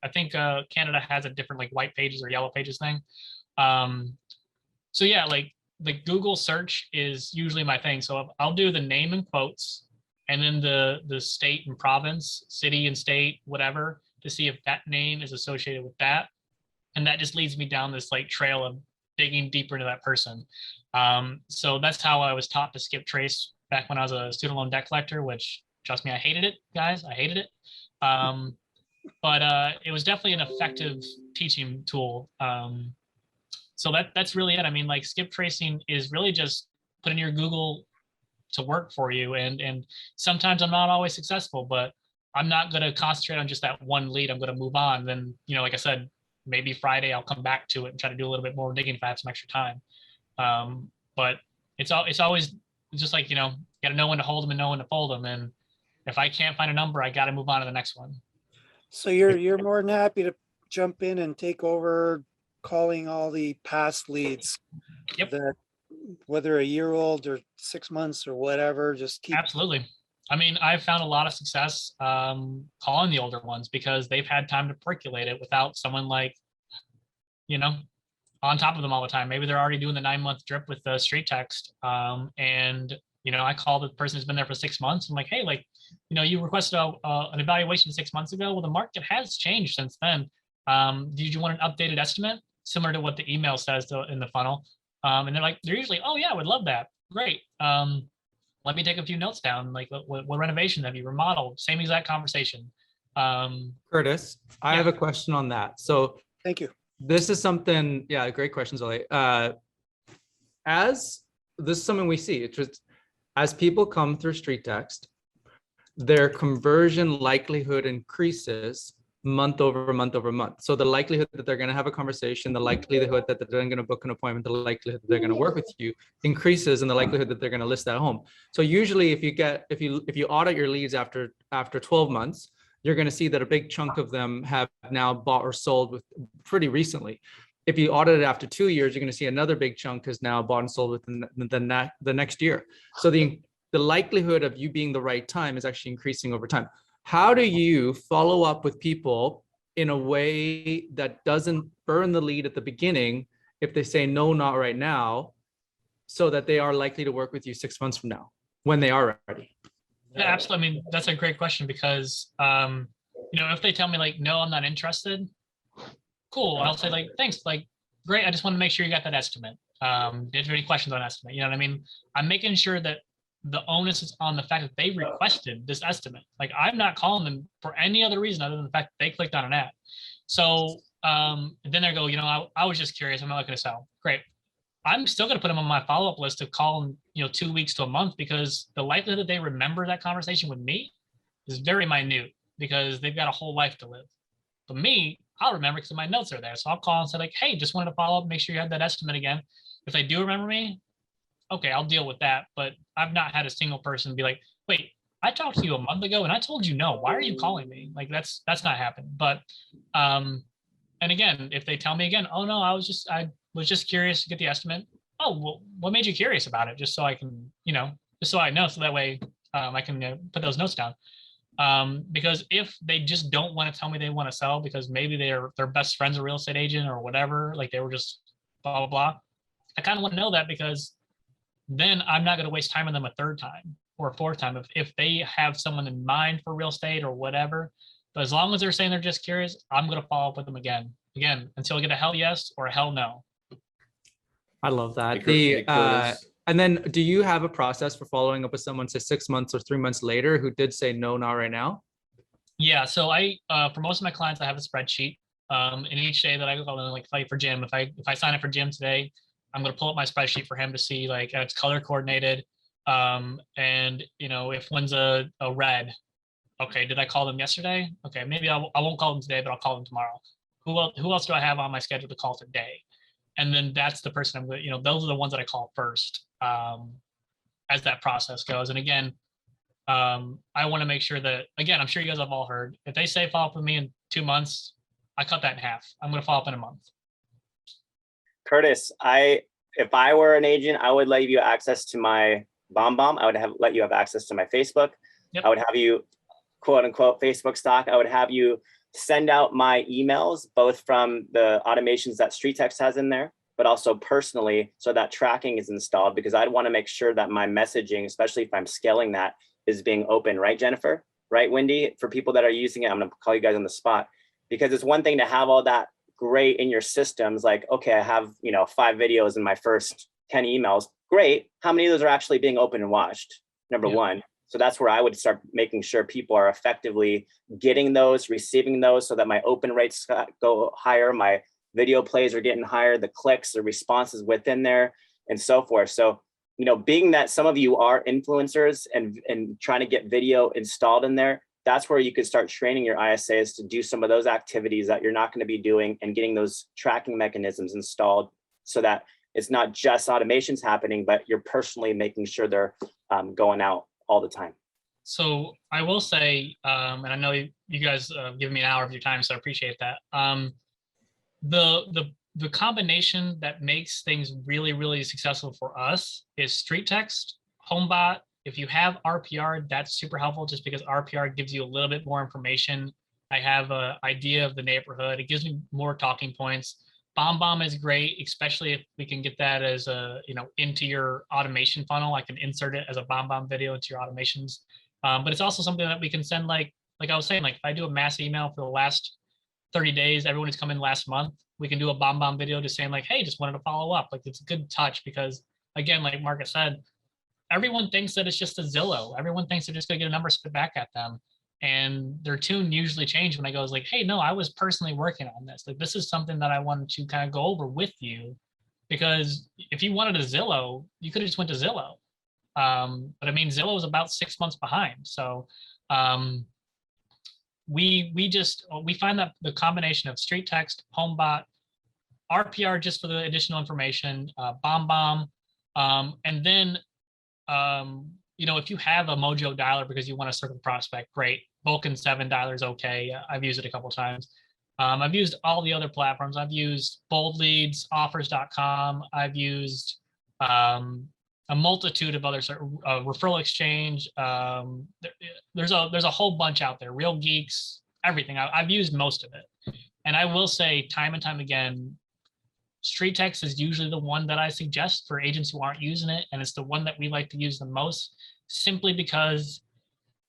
Canada has a different like white pages or yellow pages thing. So yeah, like the Google search is usually my thing. So I'll do the name in quotes, and then the state and province, city and state, whatever, to see if that name is associated with that. And that just leads me down this like trail of digging deeper into that person. So that's how I was taught to skip trace back when I was a student loan debt collector, which, trust me, I hated it, guys. I hated it. But it was definitely an effective teaching tool. So that's really it. I mean, like, skip tracing is really just putting your Google to work for you. And sometimes I'm not always successful, but I'm not going to concentrate on just that one lead. I'm going to move on. Then, like I said, maybe Friday I'll come back to it and try to do a little bit more digging if I have some extra time. But it's always just like, got to know when to hold them and know when to fold them. And if I can't find a number, I got to move on to the next one. So you're more than happy to jump in and take over calling all the past leads. Yep. That, whether a year old or 6 months or whatever, just keep. Absolutely. I mean, I've found a lot of success calling the older ones because they've had time to percolate it without someone like, on top of them all the time. Maybe they're already doing the 9-month drip with the StreetText. And, I call the person who's been there for 6 months. I'm like, hey, like, you requested an evaluation 6 months ago. Well, the market has changed since then. Did you want an updated estimate similar to what the email says in the funnel? And they're usually, oh yeah, I would love that. Great. Let me take a few notes down. Like, what renovation have you remodeled? Same exact conversation. Curtis, I have a question on that. So thank you. This is something, great question, Zoe. As this is something we see, it's just as people come through StreetText, their conversion likelihood increases month over month over month. So the likelihood that they're going to have a conversation, the likelihood that they're going to book an appointment, the likelihood that they're going to work with you increases, and the likelihood that they're going to list that home. So usually if you audit your leads after 12 months, you're going to see that a big chunk of them have now bought or sold pretty recently. If you audit it after 2 years, you're going to see another big chunk has now bought and sold within the next year. So the likelihood of you being the right time is actually increasing over time. How do you follow up with people in a way that doesn't burn the lead at the beginning if they say no, not right now, so that they are likely to work with you 6 months from now when they are ready? Yeah, absolutely. I mean, that's a great question because, if they tell me like, no, I'm not interested, cool. I'll say like, thanks, like, great. I just want to make sure you got that estimate. If there any questions on estimate, you know what I mean? I'm making sure that the onus is on the fact that they requested this estimate. Like, I'm not calling them for any other reason other than the fact that they clicked on an ad. So then they go, I was just curious. I'm not looking to sell. Great. I'm still going to put them on my follow-up list to call them, 2 weeks to a month, because the likelihood that they remember that conversation with me is very minute because they've got a whole life to live. But me, I'll remember because my notes are there. So I'll call and say like, hey, just wanted to follow up, make sure you had that estimate again. If they do remember me, okay, I'll deal with that. But I've not had a single person be like, wait, I talked to you a month ago and I told you no. Why are you calling me? Like that's not happened. But and again, if they tell me again, oh no, I was just curious to get the estimate. Oh, well, what made you curious about it? Just so I can, just so I know, so that way I can put those notes down. Because if they just don't want to tell me they want to sell because maybe their best friend's a real estate agent or whatever, like they were just blah, blah, blah. I kind of want to know that because then I'm not going to waste time on them a third time or a fourth time if they have someone in mind for real estate or whatever. But as long as they're saying they're just curious, I'm going to follow up with them again, until I get a hell yes or a hell no. I love that. Hey, Curtis. And then do you have a process for following up with someone, say 6 months or 3 months later, who did say no, not right now? Yeah. So I, for most of my clients, I have a spreadsheet. And each day that I go like fight for Jim, if I sign up for Jim today, I'm going to pull up my spreadsheet for him to see like it's color coordinated. And if one's a red, okay, did I call them yesterday? Okay, maybe I won't call them today, but I'll call them tomorrow. Who else do I have on my schedule to call today? And then that's the person I'm going to, those are the ones that I call first as that process goes. And again, I want to make sure that, again, I'm sure you guys have all heard, if they say follow up with me in 2 months, I cut that in half. I'm going to follow up in a month. Curtis, if I were an agent, I would let you access to my BombBomb. I would let you have access to my Facebook. Yep. I would have you, quote unquote, Facebook stock. I would have you send out my emails, both from the automations that StreetText has in there, but also personally, so that tracking is installed, because I'd want to make sure that my messaging, especially if I'm scaling that, is being open, right, Jennifer? Right, Wendy? For people that are using it, I'm going to call you guys on the spot, because it's one thing to have all that great in your systems. Like, okay, I have, 5 videos in my first 10 emails. Great. How many of those are actually being opened and watched? Number one. So that's where I would start making sure people are effectively getting those, receiving those, so that my open rates go higher, my video plays are getting higher, the clicks, the responses within there, and so forth. So, being that some of you are influencers and trying to get video installed in there, that's where you could start training your ISAs to do some of those activities that you're not going to be doing, and getting those tracking mechanisms installed so that it's not just automations happening, but you're personally making sure they're going out all the time. So I will say, and I know you guys give me an hour of your time, so I appreciate that. The combination that makes things really, really successful for us is StreetText, HomeBot. If you have RPR, that's super helpful, just because RPR gives you a little bit more information. I have an idea of the neighborhood. It gives me more talking points. BombBomb is great, especially if we can get that as a, into your automation funnel. I can insert it as a BombBomb video into your automations. But it's also something that we can send, like I was saying, like if I do a mass email for the last 30 days, everyone who's come in last month, we can do a BombBomb video just saying like, hey, just wanted to follow up. Like, it's a good touch, because again, like Marcus said, everyone thinks that it's just a Zillow. Everyone thinks they're just going to get a number spit back at them. And their tune usually changed when I go, like, hey, no, I was personally working on this. Like, this is something that I wanted to kind of go over with you, because if you wanted a Zillow, you could have just went to Zillow. But I mean, Zillow is about 6 months behind. So we find that the combination of StreetText, HomeBot, RPR just for the additional information, BombBomb, and then if you have a Mojo dialer because you want to circle prospect, great. Vulcan 7 dialer is okay. I've used it a couple of times. I've used all the other platforms. I've used Bold Leads, Offers.com. I've used a multitude of other Referral Exchange. There's a whole bunch out there. Real Geeks, everything. I've used most of it, and I will say time and time again, StreetText is usually the one that I suggest for agents who aren't using it, and it's the one that we like to use the most, simply because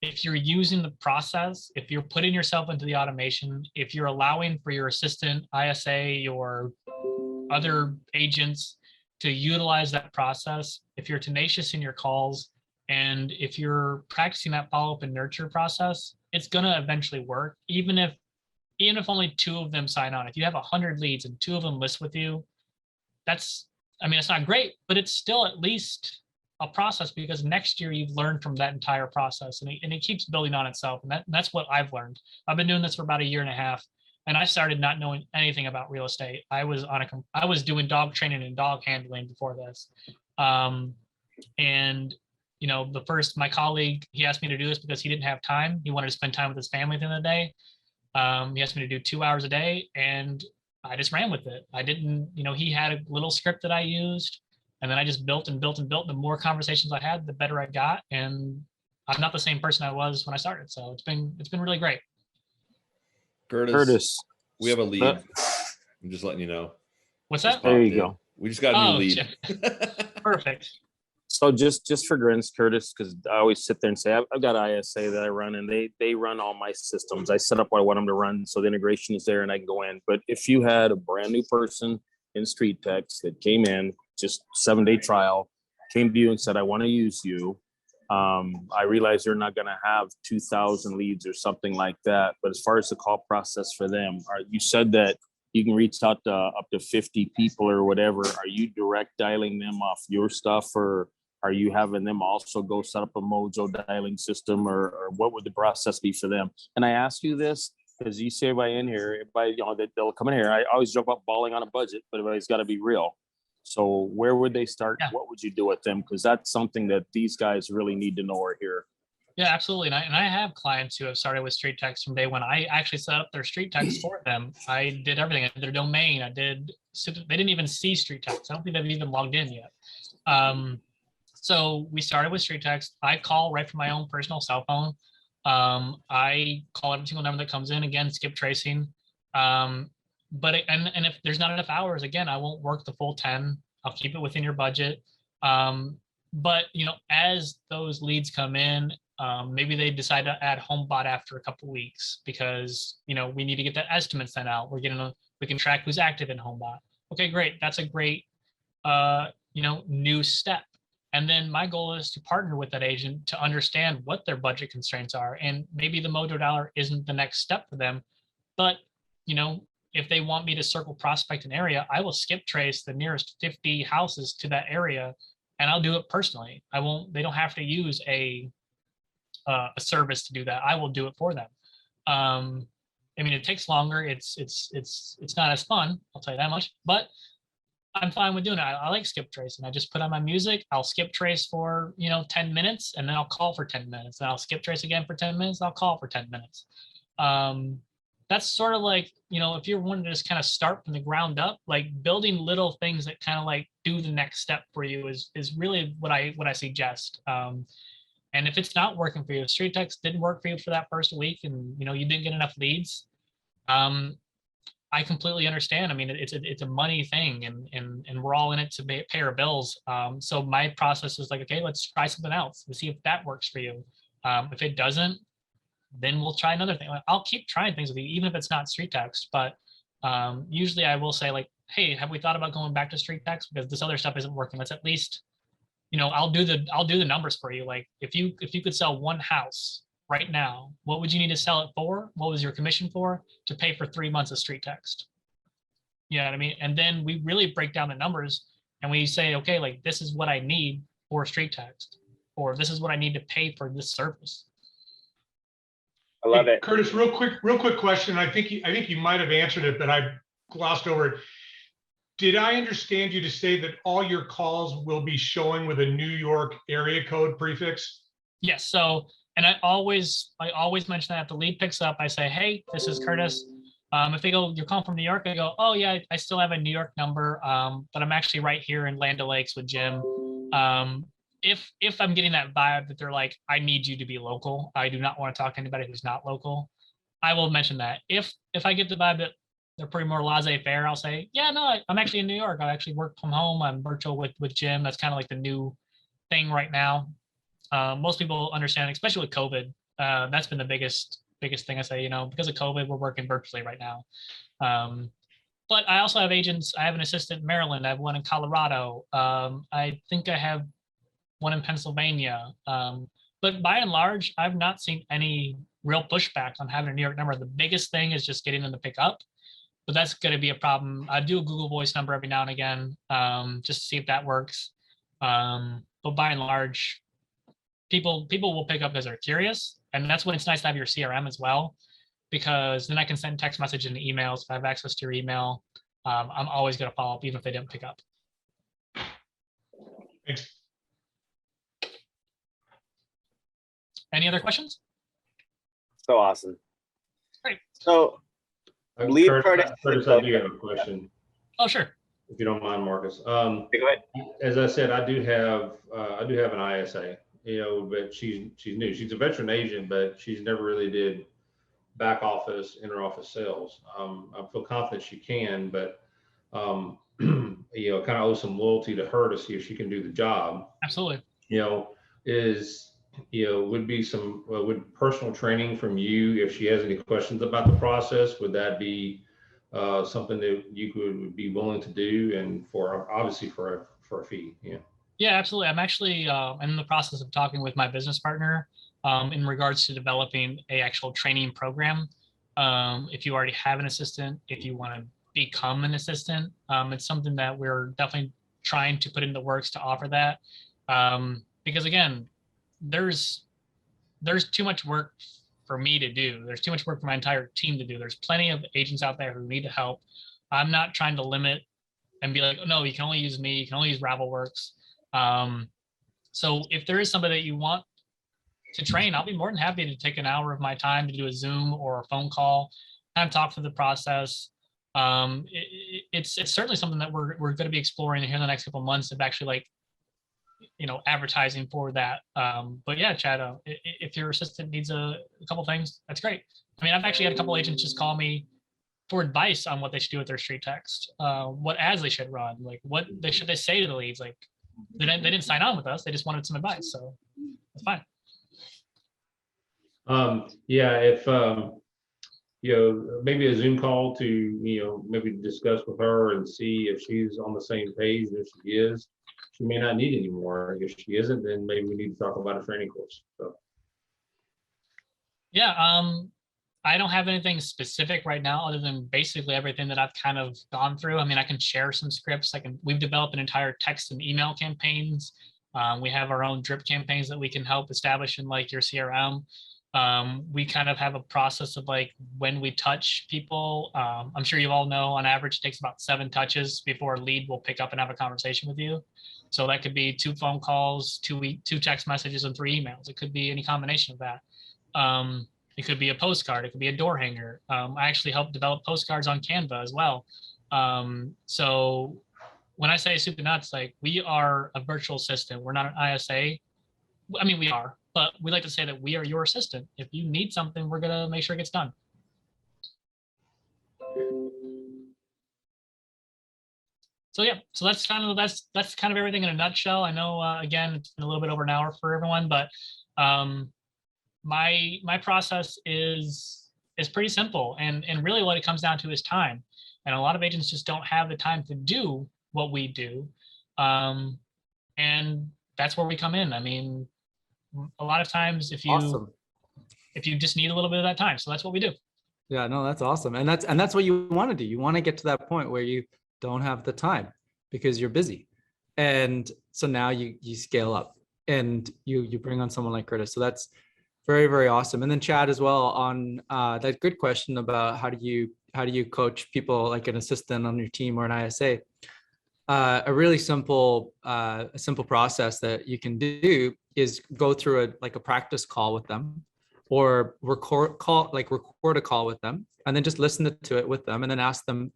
if you're using the process, if you're putting yourself into the automation, if you're allowing for your assistant, ISA, your other agents to utilize that process, if you're tenacious in your calls, and if you're practicing that follow-up and nurture process, it's going to eventually work, even if only 2 of them sign on. If you have 100 leads and 2 of them list with you, it's not great, but it's still at least a process, because next year you've learned from that entire process, and it keeps building on itself. And that's what I've learned. I've been doing this for about 1.5 years, and I started not knowing anything about real estate. I was doing dog training and dog handling before this. My colleague, he asked me to do this because he didn't have time. He wanted to spend time with his family at the end of the day. He asked me to do 2 hours a day, and I just ran with it. I didn't, he had a little script that I used, and then I just built and built and built. The more conversations I had, the better I got. And I'm not the same person I was when I started. So it's been really great. Curtis, we have a lead. I'm just letting you know. What's that? There you go. We just got a new lead. Perfect. So just for grins, Curtis, because I always sit there and say, I've got ISA that I run, and they run all my systems. I set up what I want them to run, so the integration is there and I can go in. But if you had a brand new person in StreetText that came in, just 7-day trial, came to you and said, I want to use you. I realize you're not going to have 2,000 leads or something like that. But as far as the call process for them, you said that you can reach out to up to 50 people or whatever. Are you direct dialing them off your stuff, or are you having them also go set up a Mojo dialing system, or what would the process be for them? And I ask you this because you see everybody in here, that they'll come in here. I always joke about balling on a budget, but everybody's got to be real. So where would they start? Yeah. What would you do with them? Because that's something that these guys really need to know or hear. Yeah, absolutely. And I have clients who have started with StreetText from day one. I actually set up their StreetText for them. I did everything. I did their domain. They didn't even see StreetText. I don't think they've even logged in yet. So we started with StreetText. I call right from my own personal cell phone. I call every single number that comes in. Again, skip tracing. But if there's not enough hours, again, I won't work the full 10. I'll keep it within your budget. But as those leads come in, maybe they decide to add HomeBot after a couple of weeks because we need to get that estimate sent out. We can track who's active in HomeBot. Okay, great. That's a great new step. And then my goal is to partner with that agent to understand what their budget constraints are. And maybe the Mojo dialer isn't the next step for them, but if they want me to circle prospect an area, I will skip trace the nearest 50 houses to that area, and I'll do it personally. They don't have to use a service to do that. I will do it for them. It takes longer. It's not as fun, I'll tell you that much, but I'm fine with doing it. I like skip tracing. I just put on my music. I'll skip trace for 10 minutes, and then I'll call for 10 minutes. And I'll skip trace again for 10 minutes. I'll call for 10 minutes. That's sort of like, if you're wanting to just kind of start from the ground up, like building little things that kind of like do the next step for you is really what I suggest. And if it's not working for you, if StreetText didn't work for you for that first week and you didn't get enough leads, I completely understand. It's a money thing, and we're all in it to pay our bills. So my process is like, okay, let's try something else and see if that works for you. If it doesn't, then we'll try another thing. I'll keep trying things with you, even if it's not StreetText. But usually I will say like, hey, have we thought about going back to StreetText because this other stuff isn't working? Let's at least, I'll do the numbers for you. Like if you could sell one house right now, what would you need to sell it for? What was your commission for to pay for 3 months of StreetText? You know what I mean? And then we really break down the numbers and we say, okay, like this is what I need for StreetText, or this is what I need to pay for this service. I love it. Curtis, real quick question. I think you might have answered it, but I glossed over it. Did I understand you to say that all your calls will be showing with a New York area code prefix? Yes. So, and I always mention that if the lead picks up, I say, hey, this is Curtis. If they go, you're calling from New York, I go, oh yeah, I still have a New York number, but I'm actually right here in Land O'Lakes with Jim. If I'm getting that vibe that they're like, I need you to be local, I do not want to talk to anybody who's not local, I will mention that. If I get the vibe that they're pretty more laissez-faire, I'll say, yeah, no, I'm actually in New York. I actually work from home. I'm virtual with Jim. That's kind of like the new thing right now. Most people understand, especially with COVID. That's been the biggest thing I say, because of COVID, we're working virtually right now. But I also have agents. I have an assistant in Maryland. I have one in Colorado. I think I have one in Pennsylvania. But by and large, I've not seen any real pushback on having a New York number. The biggest thing is just getting them to pick up. But that's going to be a problem. I do a Google Voice number every now and again, just to see if that works. But by and large, people will pick up because they're curious. And that's when it's nice to have your CRM as well, because then I can send text message and emails. If I have access to your email, I'm always going to follow up, even if they didn't pick up. Thanks. Any other questions? So awesome. Great. So, Curtis, I do have a question. Oh, sure. If you don't mind, Marcus. Go ahead. As I said, I do have an ISA, but she's new. She's a veteran agent, but she's never really did back office, inter office sales. I feel confident she can, but kind of owe some loyalty to her to see if she can do the job. Absolutely. Would personal training from you, if she has any questions about the process, would that be something that you would be willing to do, and obviously for a fee? Yeah, absolutely. I'm actually in the process of talking with my business partner in regards to developing a actual training program. If you already have an assistant, if you want to become an assistant, it's something that we're definitely trying to put into works to offer that. Because again, there's too much work for me to do. There's too much work for my entire team to do. There's plenty of agents out there who need help. I'm not trying to limit and be like, oh, no, you can only use me. You can only use Ravelworks. So if there is somebody that you want to train, I'll be more than happy to take an hour of my time to do a Zoom or a phone call and talk through the process. It's certainly something that we're going to be exploring here in the next couple of months of actually advertising for that. But yeah, Chad, if your assistant needs a couple things, that's great. I mean, I've actually had a couple agents just call me for advice on what they should do with their StreetText, what ads they should run, like what they should say to the leads. Like they didn't sign on with us, they just wanted some advice, so that's fine. If maybe a Zoom call to maybe discuss with her and see if she's on the same page. If she is, she may not need any more. If she isn't, then maybe we need to talk about a training course. So yeah, I don't have anything specific right now other than basically everything that I've kind of gone through. I mean, I can share some scripts. We've developed an entire text and email campaigns. We have our own drip campaigns that we can help establish in like your CRM. We kind of have a process of like when we touch people. I'm sure you all know on average it takes about 7 touches before a lead will pick up and have a conversation with you. So that could be 2 phone calls, 2 text messages, and 3 emails. It could be any combination of that. It could be a postcard. It could be a door hanger. I actually helped develop postcards on Canva as well. So when I say soup to nuts, like we are a virtual assistant. We're not an ISA. I mean, we are, but we like to say that we are your assistant. If you need something, we're gonna make sure it gets done. So yeah, so that's kind of everything in a nutshell. I know again it's been a little bit over an hour for everyone, but my process is pretty simple, and really what it comes down to is time. And a lot of agents just don't have the time to do what we do, and that's where we come in. I mean, a lot of times if you just need a little bit of that time, so that's what we do. Yeah, no, that's awesome. And that's what you want to do. You want to get to that point where you don't have the time because you're busy. And so now you scale up and you bring on someone like Curtis. So that's Very, very awesome. And then Chad as well on that good question about how do you coach people like an assistant on your team or an ISA. A really simple process that you can do is go through a practice call with them, or record a call with them, and then just listen to it with them, and then ask them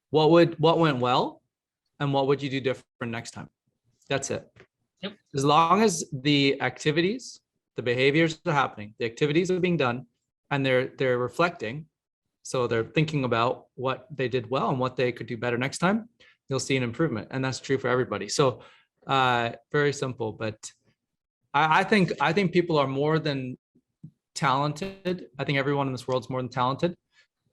what went well and what would you do different next time. That's it. Yep. As long as the activities, the behaviors are happening, the activities are being done, and they're reflecting, so they're thinking about what they did well and what they could do better next time, you'll see an improvement. And that's true for everybody. So very simple, but I think people are more than talented. I think everyone in this world is more than talented.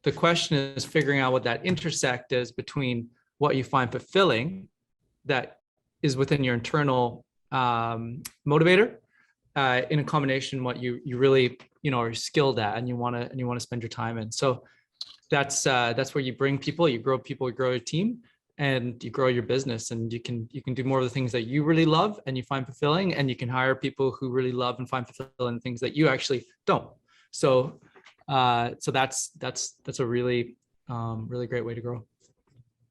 The question is figuring out what that intersect is between what you find fulfilling that is within your internal motivator, in a combination what you really are skilled at and you want to spend your time in. So that's where you bring people, you grow your team, and you grow your business, and you can do more of the things that you really love and you find fulfilling, and you can hire people who really love and find fulfilling things that you actually don't. So that's a really great way to grow.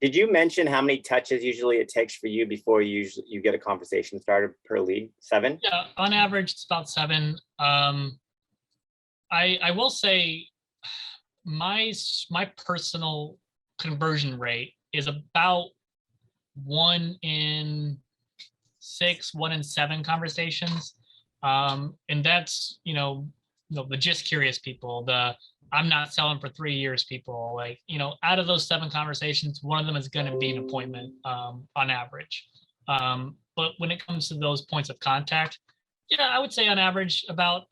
Did you mention how many touches usually it takes for you before you get a conversation started per lead? 7? Yeah, on average, it's about 7. I will say my personal conversion rate is about 1 in 6, 1 in 7 conversations. And that's, the just curious people, the I'm not selling for 3 years people, out of those 7 conversations, one of them is going to be an appointment on average. But when it comes to those points of contact, yeah, I would say on average about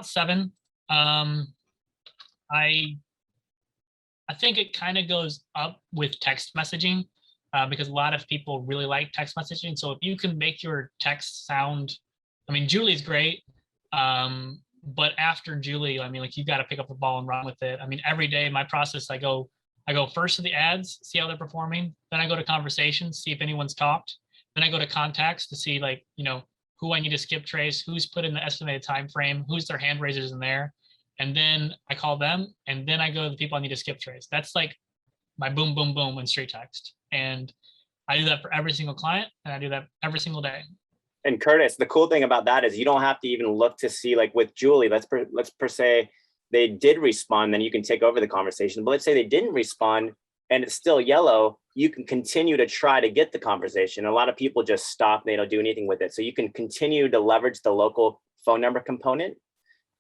7. I think it kind of goes up with text messaging because a lot of people really like text messaging. So if you can make your text sound, Julie's great. But after Julie, you got to pick up the ball and run with it. Every day my process, I go first to the ads, see how they're performing. Then I go to conversations, see if anyone's talked. Then I go to contacts to see who I need to skip trace, who's put in the estimated time frame, who's their hand raisers in there. And then I call them, and then I go to the people I need to skip trace. That's like my boom, boom, boom in StreetText. And I do that for every single client, and I do that every single day. And Curtis, the cool thing about that is you don't have to even look to see, like with Julie, let's per se they did respond, then you can take over the conversation. But let's say they didn't respond and it's still yellow, you can continue to try to get the conversation. A lot of people just stop, they don't do anything with it. So you can continue to leverage the local phone number component.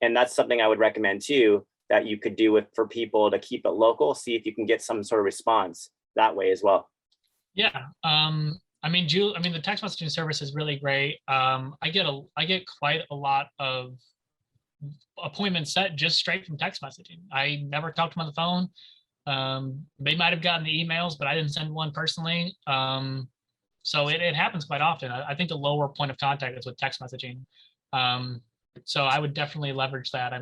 And that's something I would recommend too, that you could do for people to keep it local, see if you can get some sort of response that way as well. Yeah. The text messaging service is really great. I get quite a lot of appointments set just straight from text messaging. I never talked to them on the phone. They might have gotten the emails, but I didn't send one personally. So it happens quite often. I think the lower point of contact is with text messaging. So I would definitely leverage that.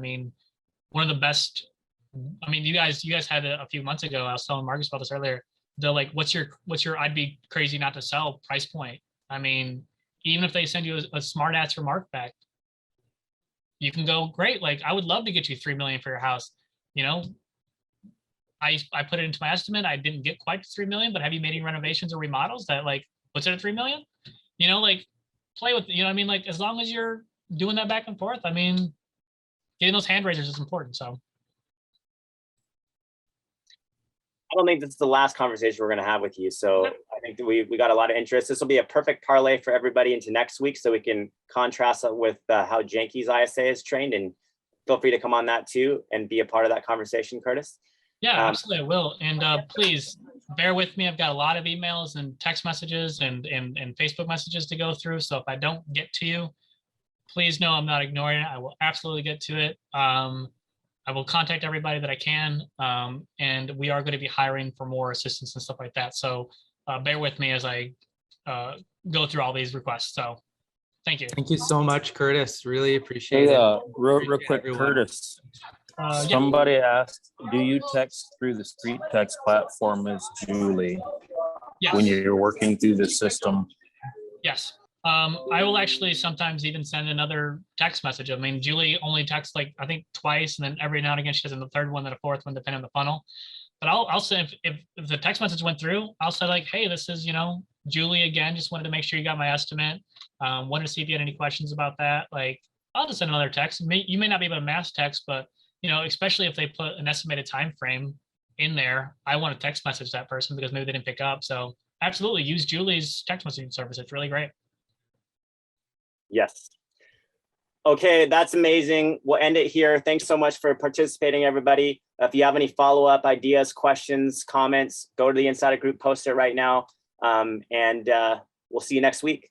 One of the best, you guys had a few months ago, I was telling Marcus about this earlier. They're like, what's your I'd be crazy not to sell price point. Even if they send you a smart ass remark back, you can go, great. I would love to get you 3 million for your house. I put it into my estimate. I didn't get quite to 3 million, but have you made any renovations or remodels that puts it at 3 million? Play with, as long as you're doing that back and forth, getting those hand raisers is important. So I don't think this is the last conversation we're going to have with you. So I think that we got a lot of interest. This will be a perfect parlay for everybody into next week, so we can contrast it with how Janky's ISA is trained, and feel free to come on that too and be a part of that conversation, Curtis. Yeah, absolutely, I will. And please bear with me. I've got a lot of emails and text messages and Facebook messages to go through. So if I don't get to you, please know I'm not ignoring it. I will absolutely get to it. I will contact everybody that I can. And we are going to be hiring for more assistants and stuff like that. So bear with me as I go through all these requests. So thank you. Thank you so much, Curtis. Really appreciate it. Real quick, everyone. Curtis. Somebody asked, do you text through the StreetText platform as Julie? Yes. When you're working through the system? Yes. I will actually sometimes even send another text message. I mean, Julie only texts like, I think twice, and then every now and again she does in the third one, then a fourth one, depending on the funnel. But I'll say if the text message went through, I'll say like, hey, this is, Julie again, just wanted to make sure you got my estimate. Wanted to see if you had any questions about that. Like, I'll just send another text. You may not be able to mass text, but especially if they put an estimated time frame in there, I want to text message that person because maybe they didn't pick up. So absolutely use Julie's text messaging service. It's really great. Yes. Okay, that's amazing. We'll end it here. Thanks so much for participating, everybody. If you have any follow-up ideas, questions, comments, go to the Insider group, post it right now. And we'll see you next week.